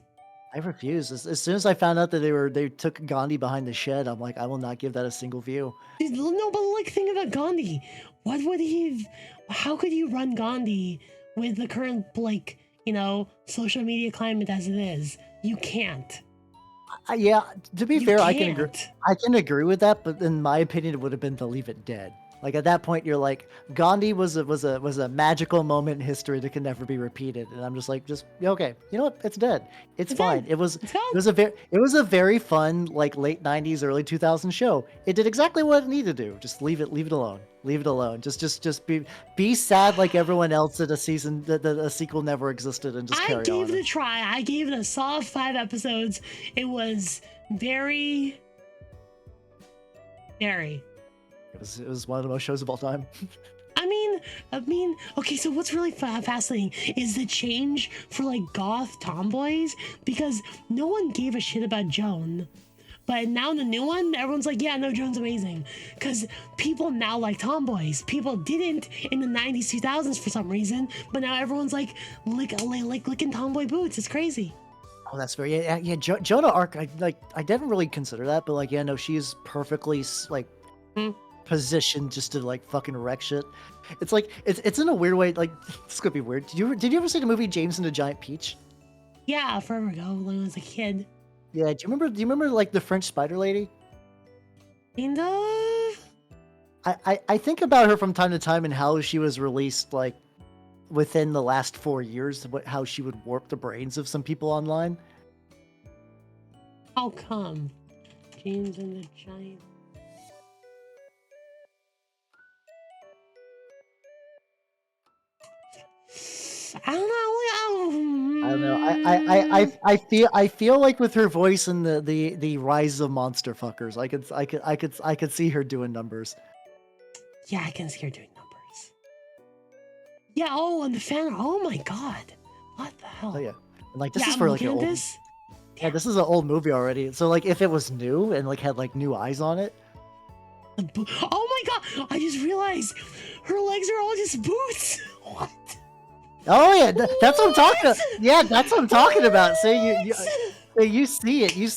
I refuse. As soon as I found out that they took Gandhi behind the shed, I'm like, I will not give that a single view. No, but like, think about Gandhi. What would he? How could you run Gandhi with the current social media climate as it is? You can't. Yeah, to be fair, I can agree. can't. I can agree with that, but in my opinion, it would have been to leave it dead. Like at that point, you're like, Gandhi was a magical moment in history that can never be repeated, and I'm just like, okay, you know what? It's dead. It's fine. dead. It was It's gone. it was a very fun like late '90s, early 2000s show. It did exactly what it needed to do. Just leave it alone. Leave it alone. Just be sad like everyone else that a sequel never existed, and just carry on. I gave it a try. I gave it a solid 5 episodes. It was very. It was one of the most shows of all time. I mean, okay, so what's really fascinating is the change for like goth tomboys, because no one gave a shit about Joan. But now in the new one, everyone's like, yeah, no, Joan's amazing. Because people now like tomboys. People didn't in the 90s, 2000s for some reason, but now everyone's like licking tomboy boots. It's crazy. Oh, that's very, yeah. Jonah Arc, I didn't really consider that, but like, yeah, no, she's perfectly like positioned just to like fucking wreck shit. It's like, it's in a weird way, like, this could be weird. Did you ever see the movie James and the Giant Peach? Yeah, forever ago when I was a kid. Yeah, do you remember like the French spider lady? Kind of. I think about her from time to time and how she was released like within the last 4 years, how she would warp the brains of some people online. How come? James and the Giant. I don't know. I feel like with her voice and the rise of monster fuckers, I could see her doing numbers. Yeah, I can see her doing numbers. Yeah. Oh, and the fan. Oh my god. What the hell? Oh yeah. And like this is I'm for like an looking at old. this. Yeah, this is an old movie already. So like if it was new and like had like new eyes on it. Oh my god! I just realized her legs are all just boots. What? Oh yeah, that's what I'm talking about. Yeah, that's what I'm talking about. So you see it. You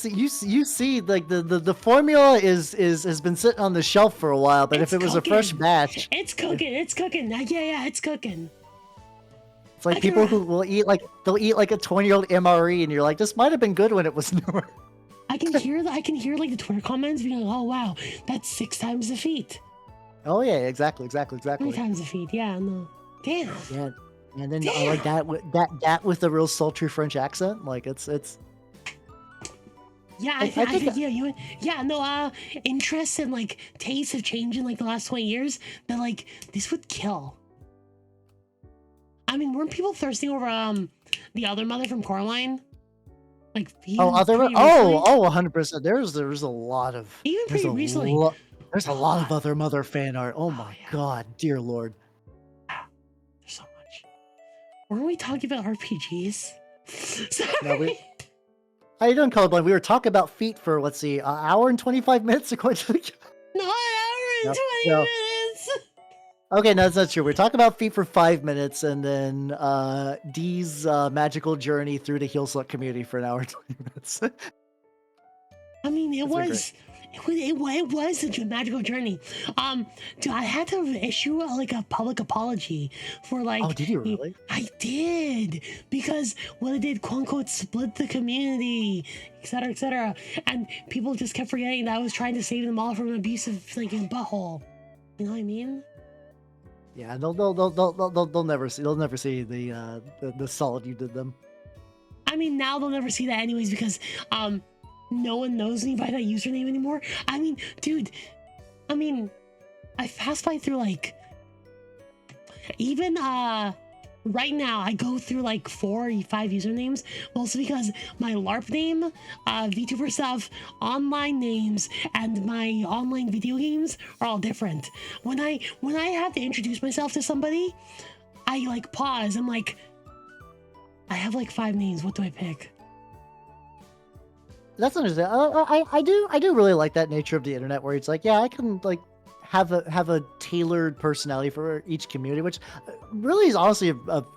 see like the formula has been sitting on the shelf for a while, but if it was a fresh batch, it's cooking. It's cooking. Yeah, it's cooking. It's like people who will eat like they'll eat like a 20-year-old MRE, and you're like, this might have been good when it was newer. I can hear like the Twitter comments being like, oh wow, that's 6 times the feet. Oh yeah, exactly. 3 times the feet. Yeah, no. Damn. Yeah. And then I like that with the real sultry French accent, like it's. Yeah, I think interests and like tastes have changed in like the last 20 years. That like this would kill. I mean, weren't people thirsting over the other mother from Coraline? Like 100%. There's a lot of even pretty recently. There's a lot of other mother fan art. Oh my god, dear lord. There's so much. Weren't we talking about RPGs? Sorry. No, how you doing, Colorblind? We were talking about feet for, let's see, an hour and 25 minutes according to the... Not an hour and 20 minutes! Okay, no, that's not true. We're talking about feet for 5 minutes, and then Dee's magical journey through the Heelsuck community for an hour and 20 minutes. I mean, it was such a magical journey. Dude, I had to issue like a public apology for like. Oh, did you really? I did, because what I did, quote unquote, split the community, etc., and people just kept forgetting that I was trying to save them all from an abusive like butthole. You know what I mean? Yeah, they'll never see the solid you did them. I mean, now they'll never see that anyways, because no one knows me by that username anymore. I mean, dude, I passed by through like even right now I go through like 4 or 5 usernames, mostly because my LARP name, VTuber stuff, online names, and my online video games are all different. When I have to introduce myself to somebody, I like pause. I'm like, I have like 5 names. What do I pick? That's understandable. I do really like that nature of the internet where it's like, yeah, I can like have a tailored personality for each community, which really is honestly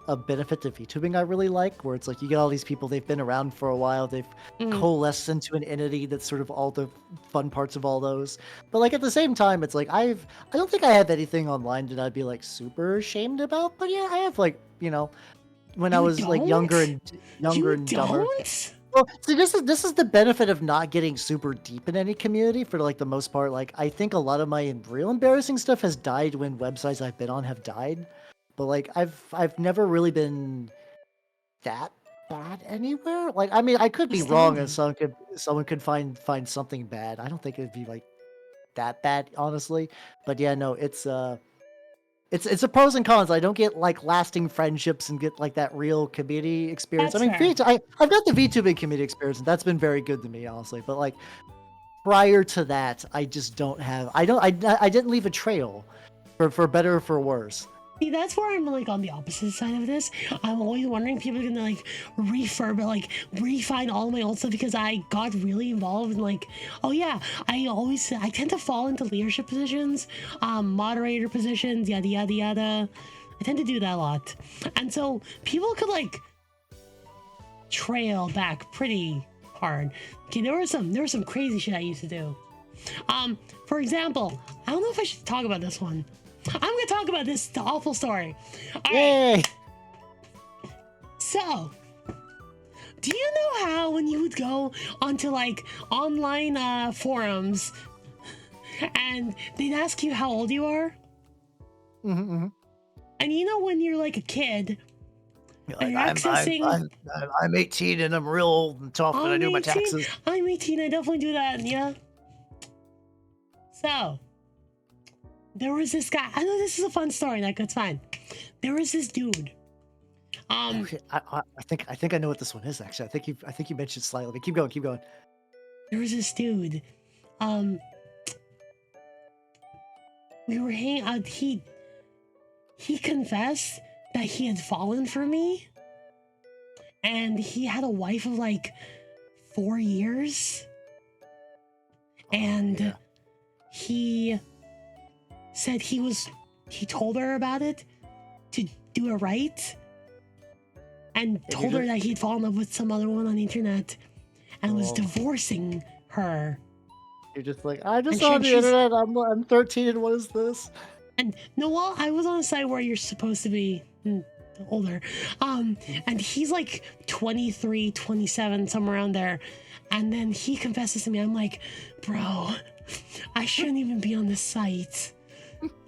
a benefit to VTubing I really like, where it's like you get all these people, they've been around for a while, they've Mm, coalesced into an entity that's sort of all the fun parts of all those. But like at the same time, it's like I don't think I have anything online that I'd be like super ashamed about. But yeah, I have like, when I you was like younger don't? and younger You and dumber. don't? Well, see, this is the benefit of not getting super deep in any community for like the most part. Like, I think a lot of my real embarrassing stuff has died when websites I've been on have died. But like, I've never really been that bad anywhere. Like, I mean, I could be wrong, and Astounding. someone could find something bad. I don't think it'd be like that bad, honestly. But yeah, no, it's a pros and cons. I don't get like lasting friendships and get like that real community experience. I That's mean, fair. I've got the VTubing community experience, and that's been very good to me, honestly. But like prior to that, I just don't have. I didn't leave a trail, for better or for worse. See, that's where I'm like on the opposite side of this. I'm always wondering people are gonna like refurb it, like refine all my old stuff because I got really involved in like, oh yeah, I tend to fall into leadership positions, moderator positions, yada yada yada. I tend to do that a lot, and so people could like trail back pretty hard. Okay, there was some crazy shit I used to do. For example, I don't know if I should talk about this one. I'm gonna talk about this awful story. All right. Yay! So, do you know how when you would go onto like online forums and they'd ask you how old you are? Mm-hmm. And you know when you're like a kid and Like you're accessing, I'm 18 and I'm real old and tough and I I'm do my 18, taxes. I'm 18, I definitely do that, yeah. So, there was this guy. I know this is a fun story. Like it's fine. There was this dude. Okay, I think I know what this one is actually. I think you mentioned slightly. But keep going, keep going. There was this dude. Um, we were hanging out. He confessed that he had fallen for me, and he had a wife of like 4 years, and Yeah. he said he told her about it to do it right, and you told her just- that he'd fallen in love with some other one on the internet and was Oh. divorcing her. You're just like, I just And saw on the she's- internet. I'm 13 and what is this? And no, well, I was on a side where you're supposed to be older. And he's like 23, 27, somewhere around there. And then he confesses to me. I'm like, bro, I shouldn't even be on this site.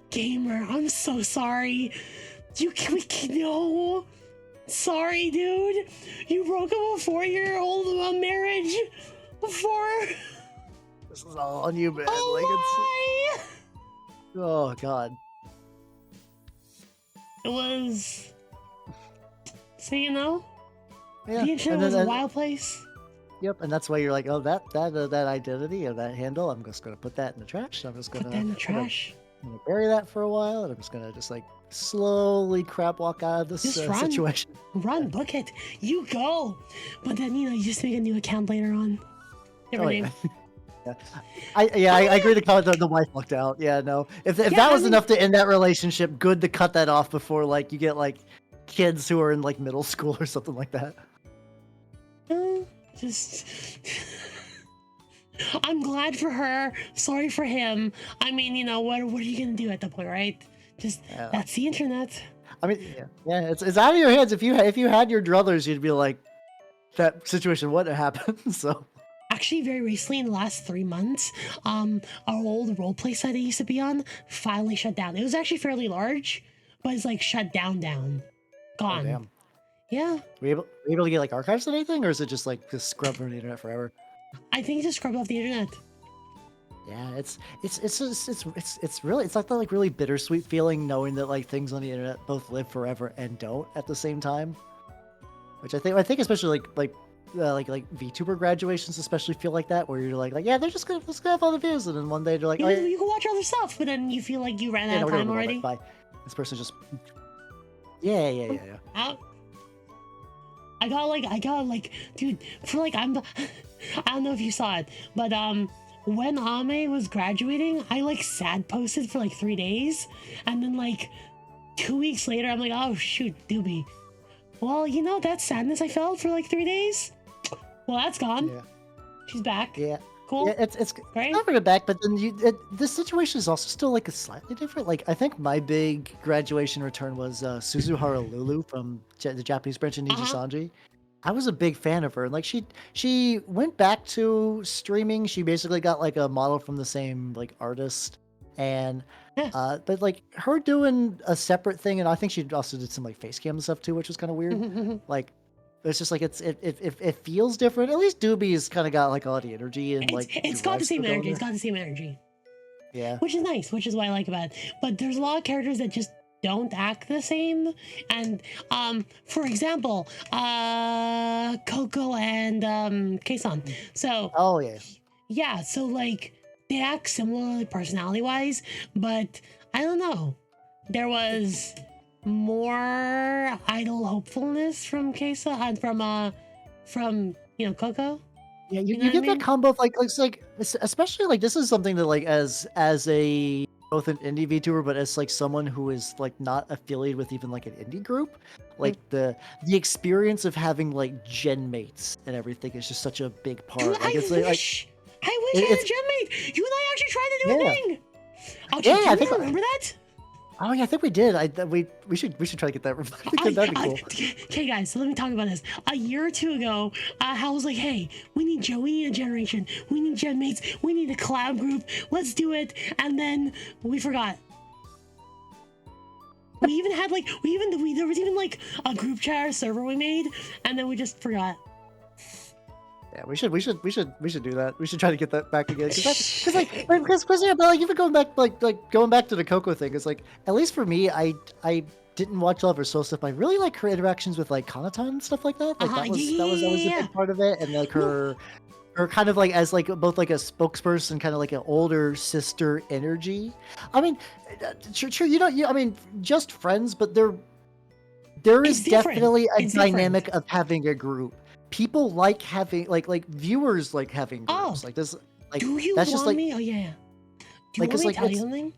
Gamer, I'm so sorry. No. Sorry, dude. You broke up a 4-year-old marriage before. This is all on you, man. Oh, Like why? oh god. It was. So, you know, Yeah. the internet and was then- a wild place. Yep, and that's why you're like, oh, that identity or that handle, I'm just gonna put that in the trash. I'm just gonna Put that in the trash. I'm gonna bury that for a while, and I'm just gonna just like slowly crap walk out of this Just run. situation. Run, book it. You go. But then, you know, you just make a new account later on. Different Oh, name. yeah. I agree to call it the wife lucked out. Yeah, no. If Yeah, that I was mean- enough to end that relationship, good to cut that off before like you get like kids who are in like middle school or something like that. Just. I'm glad for her. Sorry for him. I mean, you know, what are you going to do at that point, right? Just, Yeah. that's the internet. I mean, yeah, it's out of your hands. If you had your druthers, you'd be like, that situation wouldn't happen. So Actually, very recently, in the last 3 months, our old roleplay site I used to be on finally shut down. It was actually fairly large, but it's like shut down. oh, Gone. damn. Yeah. Were you able to get like archives and anything, or is it just like just scrub from the internet forever? I think it just scrubbed off the internet. Yeah, it's really it's like that like really bittersweet feeling knowing that like things on the internet both live forever and don't at the same time. Which I think especially like VTuber graduations especially feel like that where you're like yeah they're just gonna have all the views and then one day they're like oh Because yeah, you can watch other stuff, but then you feel like you ran yeah out no of we're gonna time move on that already. bye. This person just yeah. Out. I got like, dude, for like I don't know if you saw it, but when Ame was graduating, I like sad posted for like 3 days, and then like 2 weeks later, I'm like, oh shoot, doobie. Well, that sadness I felt for like 3 days. Well, that's gone. Yeah. She's back. Yeah. Cool. Yeah, it's Great. not really back, but then the situation is also still like a slightly different. Like I think my big graduation return was Suzuhara Lulu from the Japanese branch of Niji Uh-huh. Sanji. I was a big fan of her, and like she went back to streaming. She basically got like a model from the same like artist, and Yeah. but like her doing a separate thing, and I think she also did some like face cam and stuff too, which was kind of weird. Like it's just like it feels different. At least Doobie's kind of got like all the energy and It's like it's got drive the same still going energy. It's there. got the same energy, Yeah. which is nice, which is what I like about it. But there's a lot of characters that just don't act the same. And for example, Coco and Kason. So Oh yeah. yeah, so like they act similar personality wise, but I don't know. There was more idle hopefulness from Kesa and from Coco. Yeah, You know you what I get that mean? combo of like it's like especially like this is something that like as a both an indie VTuber, but as like someone who is like not affiliated with even like an indie group, Mm. like the experience of having like gen mates and everything is just such a big Dude, part. Like it's like I wish I had it's a gem mate. You and I actually tried to do a yeah thing. Actually, yeah do I you think remember that? oh yeah I think we did we should try to get that that'd be cool. Okay, guys, so let me talk about this. A year or two ago, Hal was like, hey, we need a generation. We need gen mates. We need a collab group. Let's do it. And then we forgot. We even had like, there was even like a group chat or server we made, and then we just forgot. Yeah, we should do that. We should try to get that back again because yeah, but like even going back going back to the Coco thing, it's like at least for me, I didn't watch all of her soul stuff, but I really like her interactions with like Kanatan and stuff like that. Like Uh-huh, that was a yeah. big part of it, and like No, her kind of like as like both like a spokesperson, kind of like an older sister energy. I mean, sure, I mean, just friends, but there it's is different. definitely a It's different. dynamic of having a group. People like having like viewers like having Oh, groups like this. Like do you that's just want like me? Oh yeah. Do you like want because me to like tell you it's something?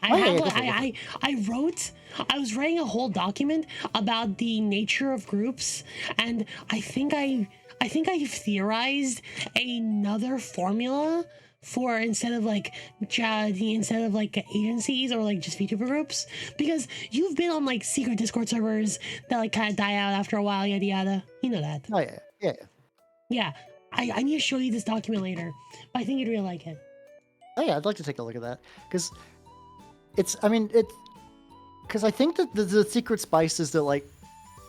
oh yeah, yeah go for it, go for it. I was writing a whole document about the nature of groups, and I think I've theorized another formula for instead of like agencies or like just VTuber groups, because you've been on like secret Discord servers that like kind of die out after a while, yada yada. You know that. Oh yeah. Yeah. I need to show you this document later, but I think you'd really like it. Oh yeah, I'd like to take a look at that because it's I mean it because I think that the secret spice is that like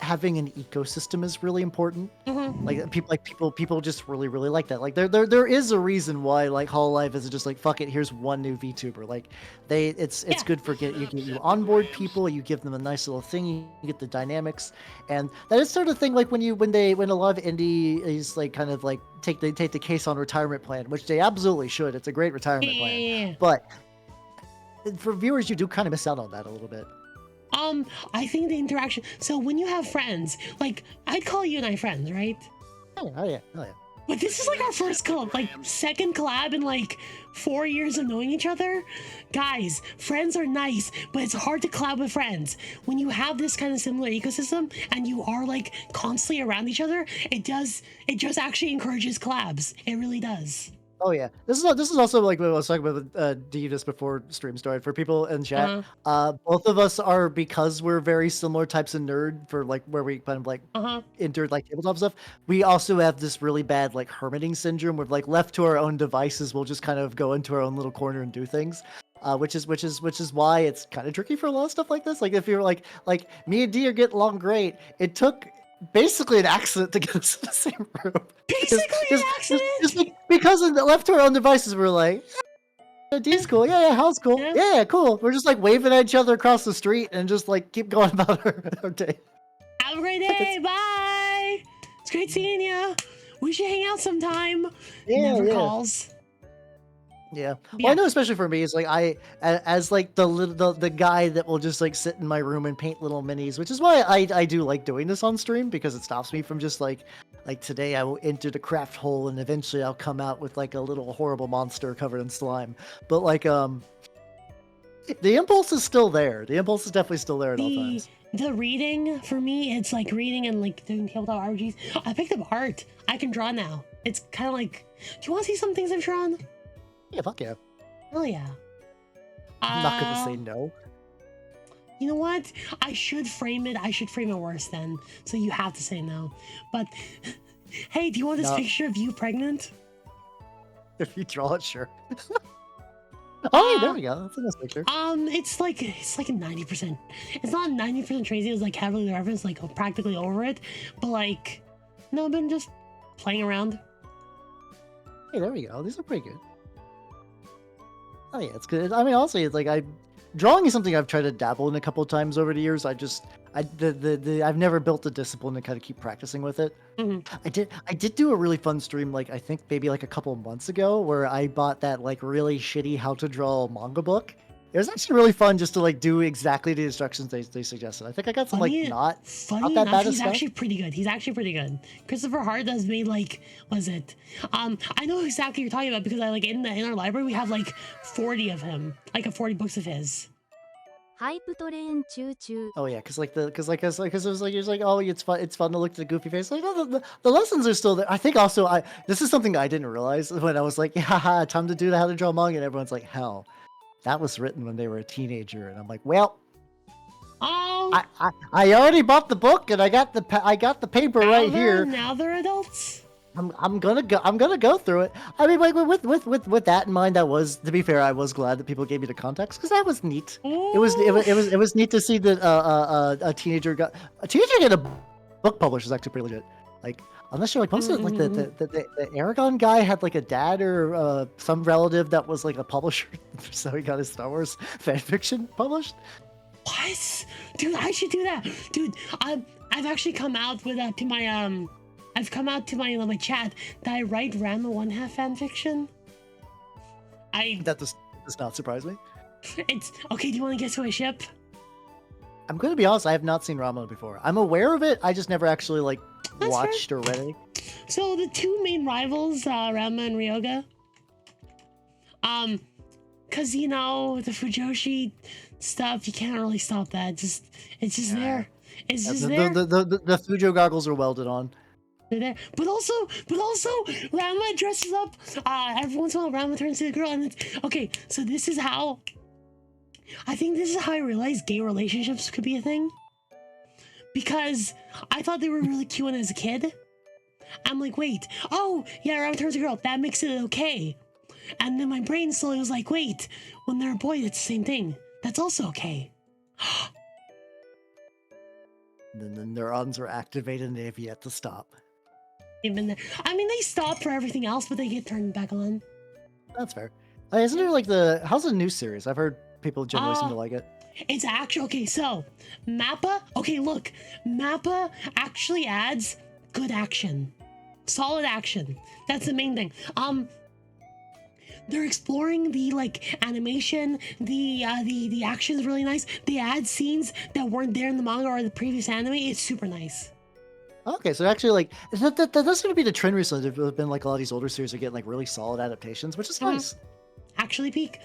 having an ecosystem is really important. Mm-hmm. People just really like that. Like there is a reason why like Hololive isn't just like fuck it. Here's one new VTuber. Like it's Yeah. good for you onboard people. You give them a nice little thing. You get the dynamics, and that is sort of thing like when a lot of indies like kind of like take the case on retirement plan, which they absolutely should. It's a great retirement plan, Yeah. but for viewers, you do kind of miss out on that a little bit. I think the interaction. So when you have friends, like I'd call you and I friends, right? Oh yeah. But this is like our first second collab in like 4 years of knowing each other. Guys, friends are nice, but it's hard to collab with friends. When you have this kind of similar ecosystem and you are like constantly around each other, it just actually encourages collabs. It really does. Oh yeah, this is also like what I was talking about with D just before stream started. For people in chat, Uh-huh. both of us are because we're very similar types of nerd for like where we kind of like Uh-huh. entered like tabletop stuff. We also have this really bad like hermiting syndrome where like left to our own devices, we'll just kind of go into our own little corner and do things. Which is why it's kind of tricky for a lot of stuff like this. Like if you're like me and D are getting along great, it took basically an accident to get us in the same room. Basically an accident. Just because of the left to our own devices, we're like, D's cool. Yeah, how's cool. Yeah. Yeah, cool. We're just like waving at each other across the street and just like keep going about our day. Have a great Like, day. Bye. It's great seeing you. We should hang out sometime. Yeah, Never yeah. calls. Yeah. Well, Yeah. I know, especially for me, it's like as like the guy that will just like sit in my room and paint little minis, which is why I do like doing this on stream, because it stops me from just like today I will enter the craft hole and eventually I'll come out with like a little horrible monster covered in slime. But like the impulse is still there. The impulse is definitely still there at all times. The reading for me, it's like reading and like doing tabletop RPGs. I picked up art. I can draw now. It's kind of like, do you want to see some things I've drawn? Yeah, fuck yeah. Hell yeah. I'm not gonna say no. You know what? I should frame it. I should frame it worse then. So you have to say no. But hey, do you want this No. picture of you pregnant? If you draw it, sure. Oh, yeah, there we go. That's a nice picture. It's like a 90%. It's not 90% Tracy. It's like heavily referenced, like practically over it. But like, no, I've been just playing around. Hey, there we go. These are pretty good. Oh yeah, it's good. I mean, honestly, it's like drawing is something I've tried to dabble in a couple of times over the years. I've never built the discipline to kind of keep practicing with it. Mm-hmm. I did do a really fun stream, like I think maybe like a couple of months ago, where I bought that like really shitty how to draw manga book. It was actually really fun just to like do exactly the instructions they suggested. I think I got some Funny not that enough, bad of he's stuff. actually pretty good. He's actually pretty good. Christopher Hart has made like, was it? I know exactly what you're talking about because I like in our library we have like 40 of him, like 40 books of his. ハイプトレーンチューチュー Oh yeah, because it was like oh it's fun to look at the goofy face. Like oh, the lessons are still there. I think also this is something I didn't realize when I was like haha time to do the how to draw manga, and everyone's like hell, that was written when they were a teenager, and I'm like well. Oh, I already bought the book and I got the paper right here. Now they're adults. I'm gonna go through it. I mean, like with that in mind, to be fair, I was glad that people gave me the context because that was neat. It was neat to see that a teenager get a book published is actually pretty legit. Like unless you're like most of like the Aragon guy had like a dad or some relative that was like a publisher, so he got his Star Wars fan fiction published. What? Dude, I should do that. Dude, I've actually come out with to my I've come out to my chat that I write Rama 1/2 fanfiction. That does not surprise me. It's okay. Do you want to guess who I ship? I'm gonna be honest. I have not seen Rama before. I'm aware of it. I just never actually like That's watched fair. or read it. So the two main rivals, Rama and Ryoga. Cause you know the Fujoshi stuff, you can't really stop that. It's just there. It's just there. The Fujo goggles are welded on. They're there. But also, Rama dresses up. Every once in a while, Rama turns to the girl, and it's okay. So this is how. I think this is how I realized gay relationships could be a thing. Because I thought they were really cute when I was a kid. I'm like, wait, oh yeah, Rama turns to a girl. That makes it okay. And then my brain slowly was like, wait, when they're a boy, it's the same thing. That's also okay. And then the neurons are activated and they have yet to stop. Even there. I mean, they stop for everything else, but they get turned back on. That's fair. Isn't there like how's the new series? I've heard people generally seem to like it. It's actually, okay, so, Mappa, okay, look, Mappa actually adds good action. Solid action. That's the main thing. They're exploring the like animation, the action's really nice. They add scenes that weren't there in the manga or the previous anime. It's super nice. Okay, so actually, like that's going to be the trend recently. There's been like a lot of these older series are getting like really solid adaptations, which is nice. Actually peak.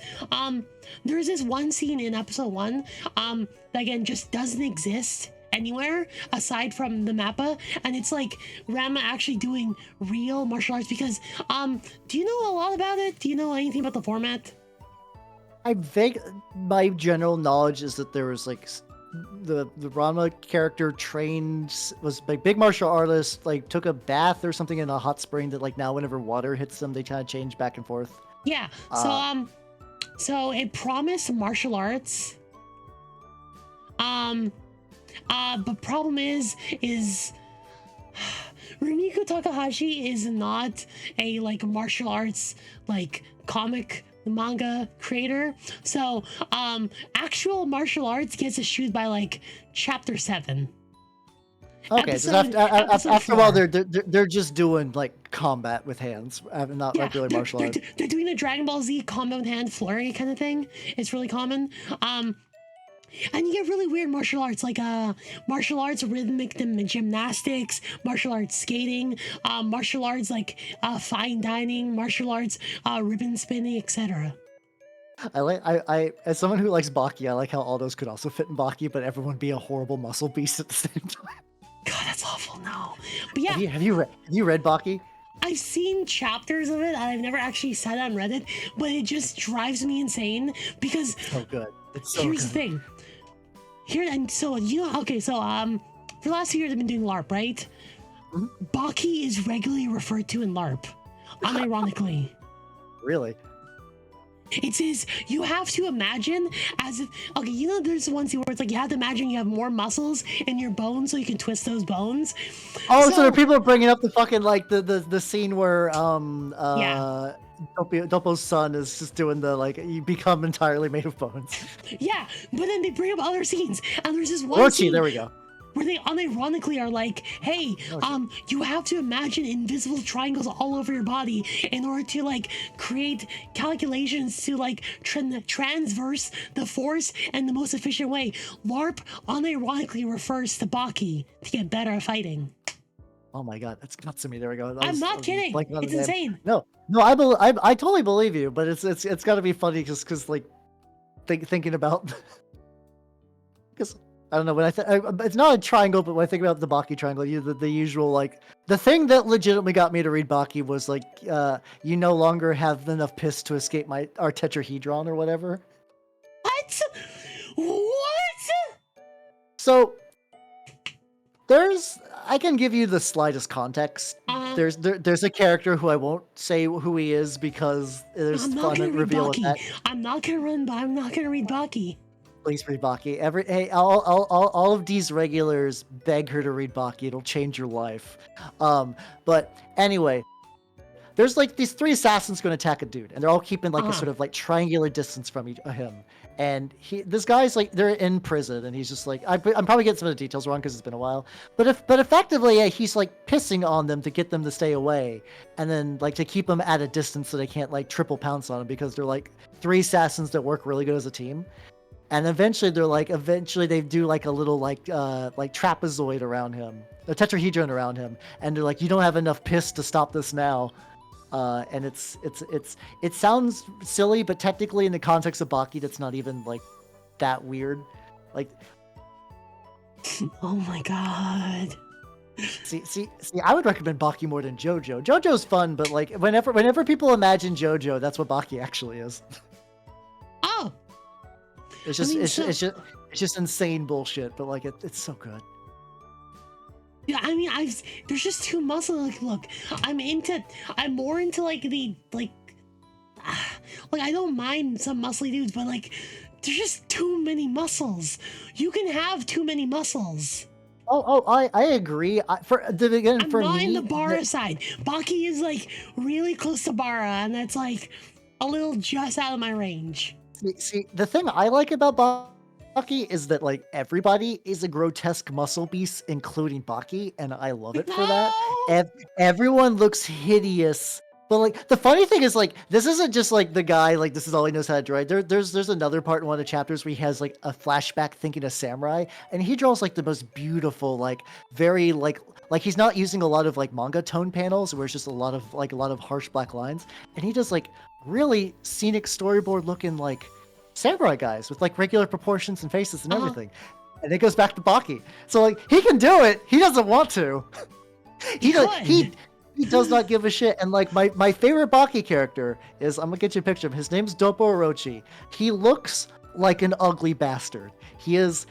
There's this one scene in episode 1, that again just doesn't exist anywhere aside from the Mappa, and it's like Rama actually doing real martial arts because do you know a lot about it? Do you know anything about the format? My general knowledge is that there was like the Rama character was like big martial artist, like took a bath or something in a hot spring that like now whenever water hits them they kind of change back and forth. Yeah. So it promised martial arts. But problem is Rumiko Takahashi is not a like martial arts like comic the manga creator. So actual martial arts gets eschewed by like chapter 7. Okay, so Episode after a while, 4. they're just doing like combat with hands, not Yeah, regular martial arts. they're doing the Dragon Ball Z combo with hand flurry kind of thing. It's really common. And you get really weird martial arts, like martial arts rhythmic gymnastics, martial arts skating, martial arts like fine dining, martial arts ribbon spinning, etc. I as someone who likes Baki, I like how all those could also fit in Baki, but everyone be a horrible muscle beast at the same time. God, that's awful. No, but yeah, Have you read Baki? I've seen chapters of it. I've never actually sat on Reddit, but it just drives me insane because So good. It's so here's good. the thing. Here and so okay, so for the last 2 years I've been doing LARP, right? Mhm. Baki is regularly referred to in LARP, unironically. Really? It says you have to imagine as if there's one scene where it's like you have to imagine you have more muscles in your bones so you can twist those bones. Oh, so the people are bringing up the fucking like the scene where Yeah. Doppo's son is just doing the like you become entirely made of bones. Yeah, but then they bring up other scenes, and there's this one Orochi, scene there we go. where they unironically are like, "Hey, you have to imagine invisible triangles all over your body in order to like create calculations to like transverse the force in the most efficient way." LARP unironically refers to Baki to get better at fighting. Oh my god, that's nuts to me. There we go. I'm not kidding. It's insane. No, I totally believe you, but it's got to be funny because like thinking about because I don't know when it's not a triangle, but when I think about the Baki triangle, the usual like the thing that legitimately got me to read Baki was like you no longer have enough piss to escape our tetrahedron or whatever. What? What? So I can give you the slightest context. There's a character who I won't say who he is because there's I'm not fun gonna and read reveal with Baki. that. I'm not gonna read Baki. Please read Baki. All of these regulars beg her to read Baki. It'll change your life. But anyway, there's like these 3 assassins going to attack a dude, and they're all keeping like a sort of like triangular distance from him. And this guy's like they're in prison, and he's just like I'm probably getting some of the details wrong because it's been a while. But effectively, he's like pissing on them to get them to stay away, and then like to keep them at a distance so they can't like triple pounce on him because they're like 3 assassins that work really good as a team. And eventually they do like a little like trapezoid around him, a tetrahedron around him, and they're like, you don't have enough piss to stop this now. And it sounds silly, but technically in the context of Baki, that's not even like that weird. Like, Oh my god. see, I would recommend Baki more than JoJo. JoJo's fun, but like whenever people imagine JoJo, that's what Baki actually is. Oh. It's just insane bullshit, but like it's so good. Yeah, I mean, there's just too muscle. Like, look, I'm more into like the like I don't mind some muscly dudes, but like, there's just too many muscles. You can have too many muscles. I agree. For not me, in the Bara side. Baki is like really close to Bara, and that's like a little just out of my range. See, the thing I like about Baki is that like everybody is a grotesque muscle beast, including Baki, and I love it for that. Everyone looks hideous, but like the funny thing is like this isn't just like the guy like this is all he knows how to draw. There's another part in one of the chapters where he has like a flashback thinking of samurai, and he draws like the most beautiful, like very like he's not using a lot of like manga tone panels where it's just a lot of harsh black lines, and he does like really scenic storyboard looking like samurai guys with like regular proportions and faces and everything. And it goes back to Baki. So like he can do it. He doesn't want to. He does not give a shit. And like my favorite Baki character is I'm gonna get you a picture of him. His name's Doppo Orochi. He looks like an ugly bastard. He is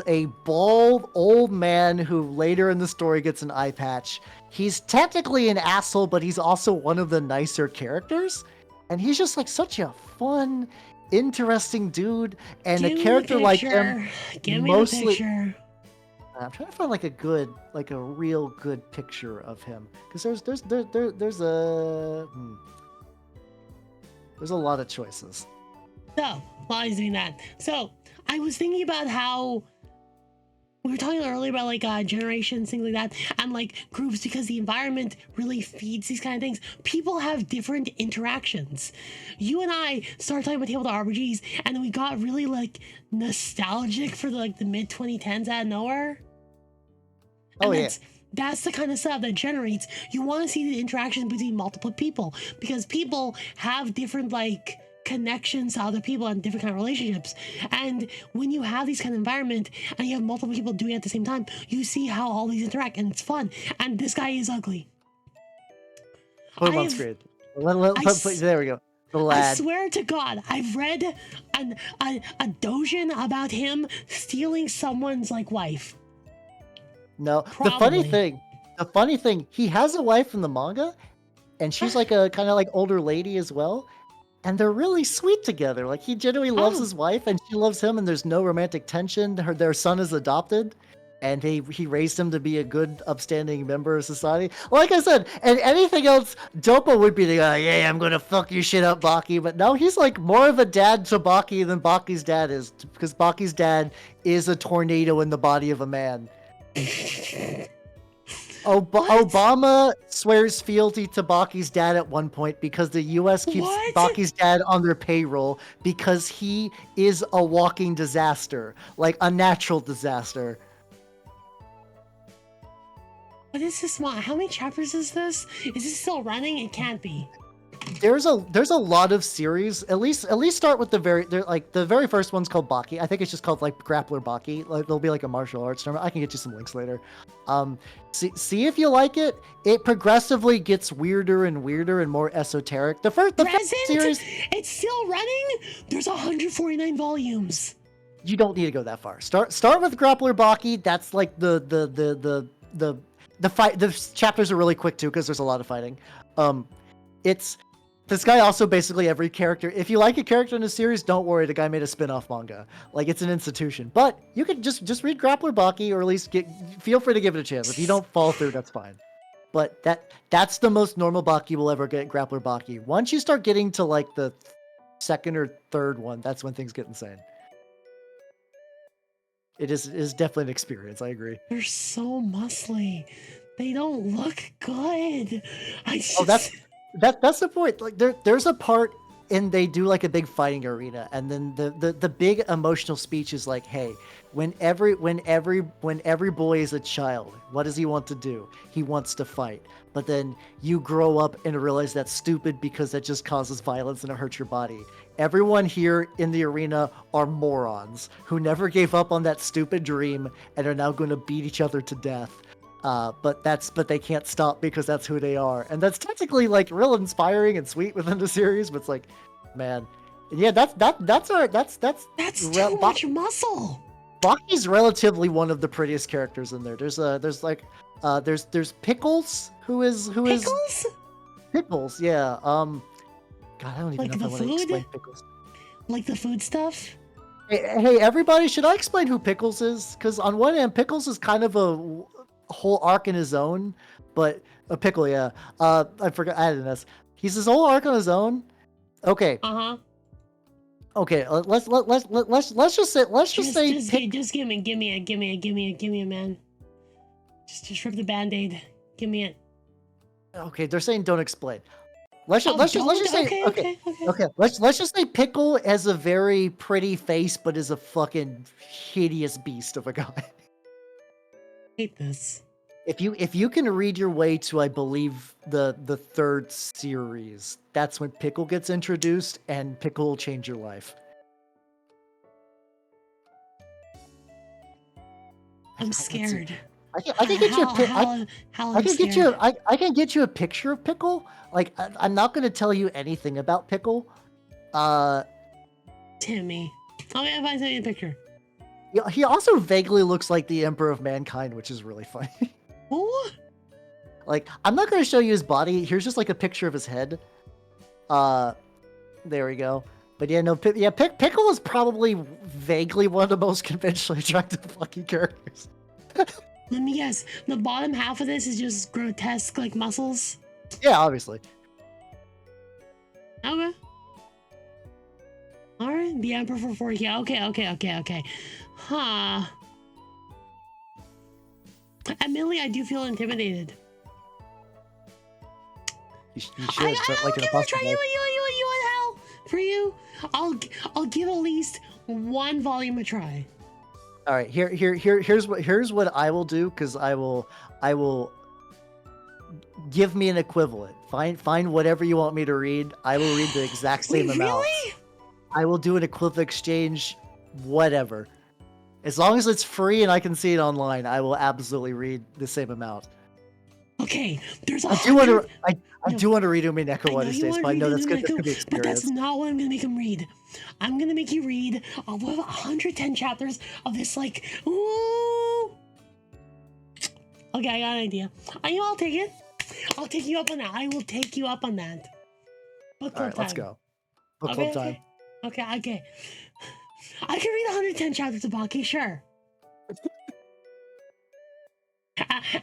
a bald old man who later in the story gets an eye patch. He's technically an asshole, but he's also one of the nicer characters. And he's just like such a fun, interesting dude, and a character like him. Give me the picture. I'm trying to find like a real good picture of him because there's a There's a lot of choices. So while I was doing that, so I was thinking about how we were talking earlier about like generations, things like that, and like groups, because the environment really feeds these kind of things. People have different interactions. You and I started talking about tabletop RPGs, and then we got really like nostalgic for the mid 2010s out of nowhere. Oh, And yeah. that's the kind of stuff that generates. You want to see the interactions between multiple people, because people have different like connections to other people and different kind of relationships. And when you have these kind of environment and you have multiple people doing it at the same time, you see how all these interact, and it's fun. And this guy is ugly. Put him on I've- screen. I There we go. The I lad. swear to God, I've read a dojin about him stealing someone's like wife. No, Probably. the funny thing, he has a wife in the manga, and she's like a kind of like older lady as well, and they're really sweet together. Like he genuinely loves Oh. his wife, and she loves him, and there's no romantic tension. Their son is adopted, and he raised him to be a good, upstanding member of society. Like I said, and anything else, Dopa would be the guy. Yeah, I'm gonna fuck your shit up, Baki. But no, he's like more of a dad to Baki than Baki's dad is, because Baki's dad is a tornado in the body of a man. What? Obama swears fealty to Baki's dad at one point because the U.S. keeps What? Baki's dad on their payroll because he is a walking disaster, like a natural disaster. What is this one? How many chapters is this? Is this still running? It can't be. There's a lot of series. At least start with the very first one's called Baki. I think it's just called like Grappler Baki. Like there'll be like a martial arts tournament. I can get you some links later. See if you like it. It progressively gets weirder and weirder and more esoteric. The first series, It's still running? There's 149 volumes. you don't need to go that far. Start with Grappler Baki. That's like the fight. The chapters are really quick too because there's a lot of fighting. It's this guy also basically every character. If you like a character in a series, don't worry. The guy made a spin-off manga. Like it's an institution. But you could just read Grappler Baki, or at least feel free to give it a chance. If you don't fall through, that's fine. But that's the most normal Baki we'll ever get. Grappler Baki. Once you start getting to like the second or third one, that's when things get insane. It is definitely an experience. I agree. They're so muscly. They don't look good. That's the point. Like there's a part and they do like a big fighting arena, and then the big emotional speech is like, hey, when every boy is a child, what does he want to do? He wants to fight. But then you grow up and realize that's stupid because that just causes violence and it hurts your body. Everyone here in the arena are morons who never gave up on that stupid dream and are now going to beat each other to death. But they can't stop because that's who they are, and that's technically like real inspiring and sweet within the series. But it's like, man, yeah, that's too much muscle. Baki's relatively one of the prettiest characters in there. There's Pickles, who is Pickles, yeah. God, I don't even Like know if I the want to food? explain Pickles. Like the food stuff. Hey, everybody, should I explain who Pickles is? Because on one hand, Pickles is kind of a whole arc in his own, but a pickle, yeah. I forgot I added this. He's his whole arc on his own. Okay. Okay. Let's just say. Just give me a man. Just rip the Band-Aid. Give me it. Okay, they're saying don't explain. Let's just say okay. Let's just say Pickle has a very pretty face, but is a fucking hideous beast of a guy. Hate this. If you can read your way to, I believe, the third series, that's when Pickle gets introduced, and Pickle will change your life. I'm scared. I can get you I can get you a picture of Pickle. Like I'm not going to tell you anything about Pickle. Timmy. Okay, if I send you a picture. He also vaguely looks like the Emperor of Mankind, which is really funny. What? Like, I'm not going to show you his body. Here's just like a picture of his head. There we go. But yeah, no, Pickle is probably vaguely one of the most conventionally attractive fucking characters. Let me guess. The bottom half of this is just grotesque, like muscles. Yeah, obviously. Okay. All right, the Emperor for 4K. Okay. Huh. Admittedly, I do feel intimidated. You should, but like in a give it a try. positive way. You want hell for you? I'll give at least one volume a try. All right, here's what I will do, because I will give me an equivalent. Find whatever you want me to read. I will read the exact same amount. Really? I will do an equivalent exchange, whatever. As long as it's free and I can see it online, I will absolutely read the same amount. Okay, there's a I do want to read Umineko one of these days, but I know that's good. That's gonna be but that's experience. not what I'm gonna make him read. I'm gonna make you read 110 chapters of this, like, ooh. Okay, I got an idea. I'll take it. I'll take you up on that. I will take you up on that. Book All club right, let's time. go. Book club time. Okay. I can read 110 chapters of Baki, sure.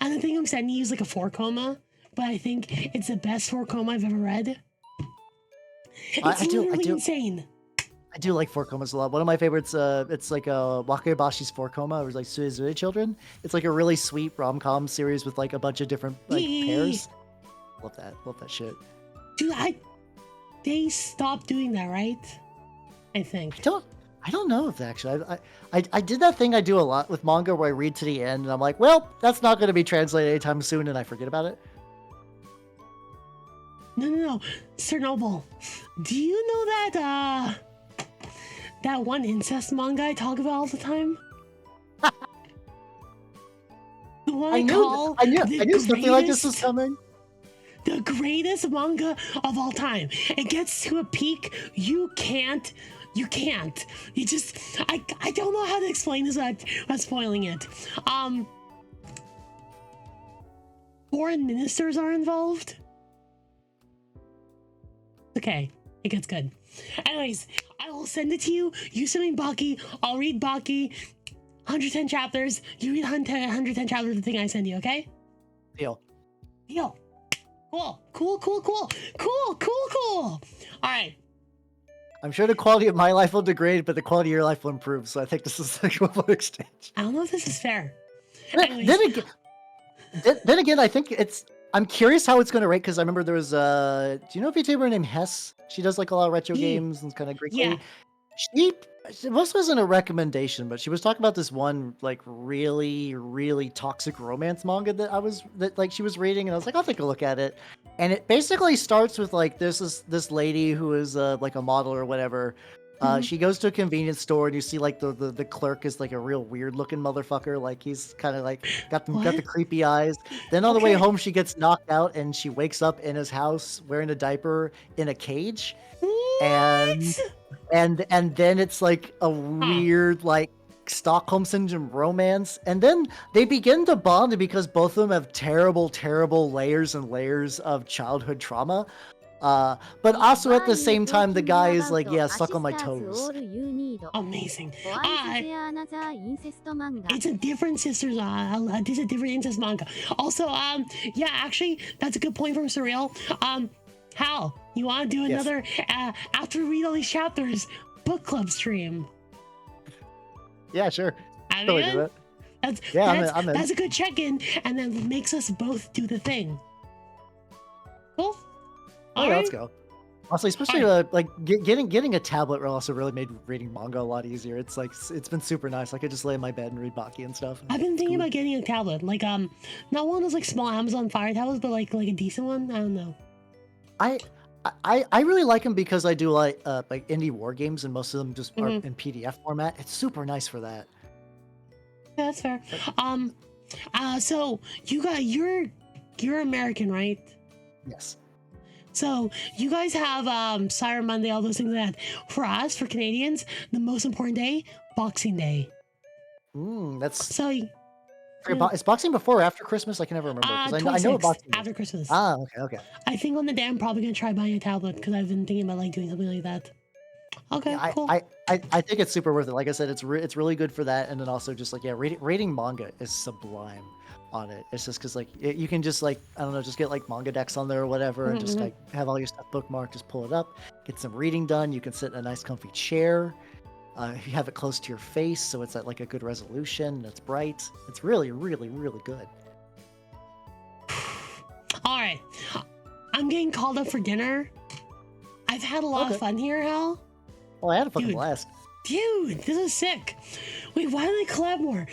And the thing I'm sending you is like a 4 coma, but I think it's the best 4 coma I've ever read. It's literally insane. I do like 4 comas a lot. One of my favorites, it's like a Wakebashi's 4 coma, or like Suizure Children. It's like a really sweet rom-com series with like a bunch of different pairs. Love that shit. Dude, they stopped doing that, right? I think. I don't know if actually. I did that thing I do a lot with manga where I read to the end and I'm like, well, that's not going to be translated anytime soon, and I forget about it. No. Sir Noble, do you know that that one incest manga I talk about all the time? The one I knew something like this was coming. The greatest manga of all time. It gets to a peak you can't. You just I don't know how to explain this without spoiling it. Foreign ministers are involved. Okay, it gets good. Anyways, I will send it to you. You send me Baki. I'll read Baki. 110 chapters. You read 110 chapters of the thing I send you, okay? Deal. Cool. All right. I'm sure the quality of my life will degrade, but the quality of your life will improve. So I think this is the equivalent exchange. I don't know if this is fair. Then again, I think I'm curious how it's going to rate, because I remember there was do you know a VTuber named Hess? She does like a lot of retro games and kind of Greek. Yeah. This wasn't a recommendation, but she was talking about this one like really, really toxic romance manga that she was reading, and I was like, I'll take a look at it. And it basically starts with like there's this lady who is like a model or whatever. She goes to a convenience store and you see like the clerk is like a real weird looking motherfucker. Like he's kind of like got the creepy eyes. Then on the way home she gets knocked out and she wakes up in his house wearing a diaper in a cage. What? And then it's like a weird like Stockholm syndrome romance, and then they begin to bond because both of them have terrible layers and layers of childhood trauma. But also at the same time, the guy is like, yeah, suck on my toes. Amazing. It's a different sisters. It's a different incest manga. Also, yeah, actually, that's a good point from Surreal. Hal, you want to do another after we read all these chapters book club stream? Yeah, sure. I mean, that's a good check-in, and then makes us both do the thing. Cool. All right, let's go. Also, especially like getting a tablet also really made reading manga a lot easier. It's like it's been super nice. I could just lay in my bed and read Baki and stuff. I've been thinking about getting a tablet, like not one of those like small Amazon Fire tablets, but like a decent one. I don't know. I really like them because I do like indie war games, and most of them just are in PDF format. It's super nice for that. Yeah, that's fair. So you're American, right? Yes. So you guys have Cyber Monday, all those things like that. For us, for Canadians, the most important day, Boxing Day. That's so. Is Boxing before or after Christmas? I can never remember. I know Boxing after Christmas. Okay. I think on the day I'm probably gonna try buying a tablet because I've been thinking about like doing something like that. Okay, yeah, cool. I think it's super worth it. Like I said, it's really good for that, and then also just like reading manga is sublime. on it. It's just because like you can just like I don't know, just get like manga decks on there or whatever, and just Mhm. like have all your stuff bookmarked. Just pull it up, get some reading done. You can sit in a nice comfy chair. If you have it close to your face, so it's at like a good resolution. It's bright. It's really, really, really good. All right. I'm getting called up for dinner. I've had a lot of Okay. fun here, Hal. Well, I had a fucking Dude. blast. Dude, this is sick. Wait, why don't I collab more?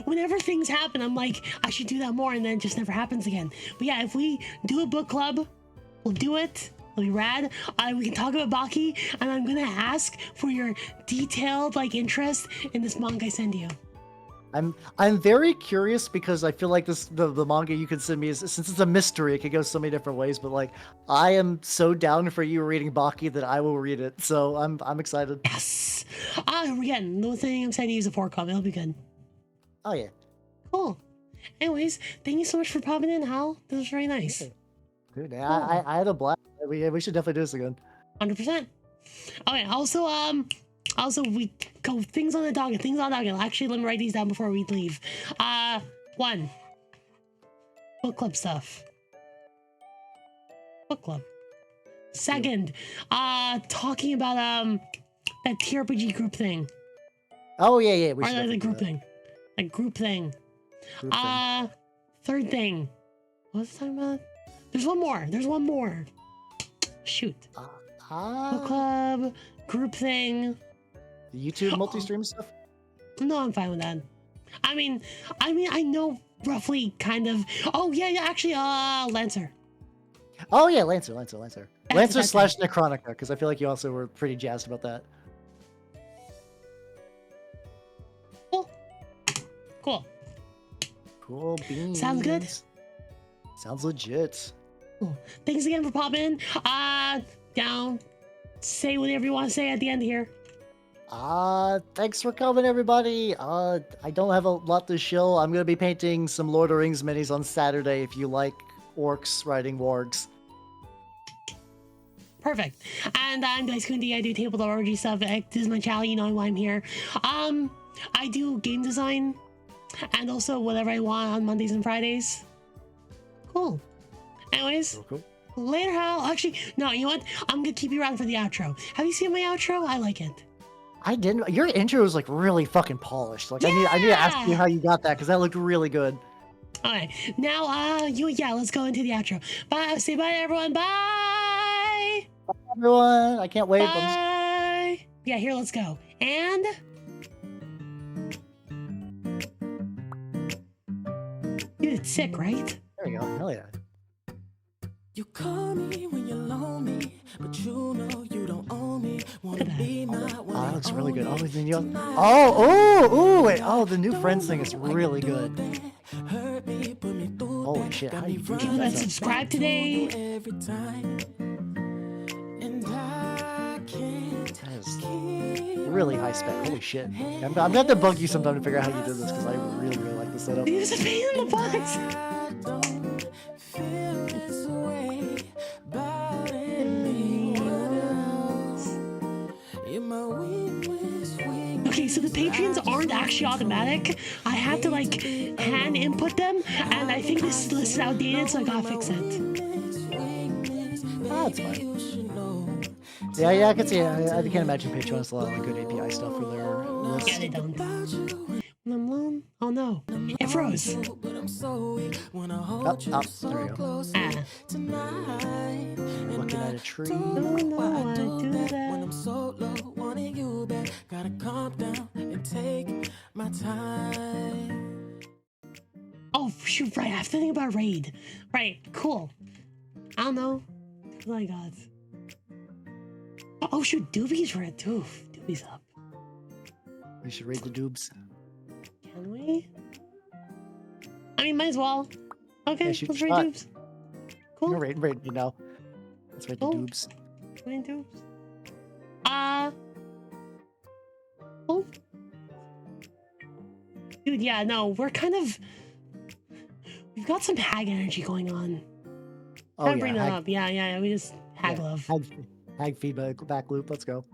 Whenever things happen, I'm like, I should do that more, and then it just never happens again. But yeah, if we do a book club, we'll do it. It'll be rad. We can talk about Baki, and I'm gonna ask for your detailed like interest in this manga I send you. I'm very curious because I feel like the manga you can send me is since it's a mystery, it could go so many different ways. But like, I am so down for you reading Baki that I will read it. So I'm excited. Yes. Again, the thing I'm sending you is a 4-com. It'll be good. Oh yeah, Cool. Anyways, thank you so much for popping in, Hal. This was very nice. dude, I had a blast. We should definitely do this again. 100%. Okay. Also, we go things on the docket. Things on the docket. Actually, let me write these down before we leave. 1. Book club stuff. Book club. Second, talking about that TRPG group thing. Oh yeah. We Or should the definitely do group that. thing. Like group thing. Group thing. Third thing. What was I talking about? There's one more. Shoot. Book club, group thing. YouTube multi-stream stuff. No, I'm fine with that. I mean, I know roughly, kind of. Oh yeah, actually, Lancer. Oh yeah, Lancer. Lancer that's slash Necronica, because I feel like you also were pretty jazzed about that. Cool. Cool beans. Sounds good. Sounds legit. Cool. Thanks again for popping in. Down. Say whatever you want to say at the end here. Thanks for coming, everybody. I don't have a lot to show. I'm gonna be painting some Lord of the Rings minis on Saturday. If you like orcs riding wargs. Perfect. And I'm Dice Kundi. I do tabletop RPG stuff. This is my channel. You know why I'm here. I do game design and also whatever I want on Mondays and Fridays. Cool. Anyways, Cool. later, Hal. Actually, no, you know what? I'm gonna keep you around for the outro. Have you seen my outro? I like it. I didn't. Your intro was like really fucking polished. Like I need to ask you how you got that because that looked really good. All right. Now, let's go into the outro. Bye. Say bye, everyone. Bye. Bye, everyone. I can't wait. Bye. Yeah, here, let's go. And. Dude, it's sick, right? There we go. Hell yeah. You call me when you're lonely, but you know you don't own me. Wanna be my one. Oh, that looks really good. Oh, then you. Oh, wait. Oh, the new Friends thing is really good. Holy shit! How do you do People that subscribe today. Every time, and I can't That is really high spec. Holy shit! I'm gonna have to bug you sometime to figure out how you did this because I really, really like the setup. It was a pain in the butt. I don't feel this way about anyone else. You're my weakness. Okay, so the Patreons aren't actually automatic. I have to like hand input them, and I think this list is outdated, so I gotta fix it. Ah, that's fine. Yeah, I can see it. I can't imagine Patreon has a lot of like, good API stuff for their list. Yeah, they don't. When I'm alone, oh no, it froze. There we go. Looking at a tree. No, I do When that. I'm so low, wanting you back, gotta calm down and take my time. Oh shoot, right. I have to think about raid. Right, cool. I don't know. What I got. Oh shoot, Doobie's red. Doobie's up. We should raid the Doobs. Can we? I mean, might as well. Okay, Yeah, shoot let's your raid shot. Doobs. Cool. Raid me now. Let's raid the Cool. Doobs. Raid Doobs. Cool. Dude, yeah, no, we're kind of. We've got some hag energy going on. Oh Gotta bring yeah. that up. Yeah, we just hag love. Hag feedback back loop. Let's go.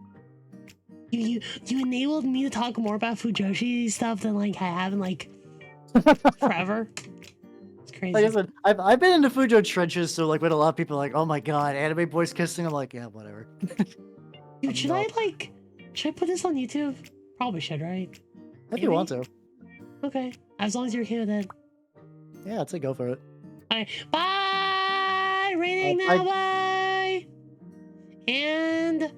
You enabled me to talk more about Fujoshi stuff than like I have in like forever. crazy. Like I said, I've been in the Fujo trenches, so like when a lot of people are like, oh my god, anime boys kissing, I'm like, yeah, whatever. Dude, should I put this on YouTube? Probably should, right? If you want to. Okay, as long as you're okay with it. Yeah, I'd say go for it. Alright, bye! Rating now, bye! And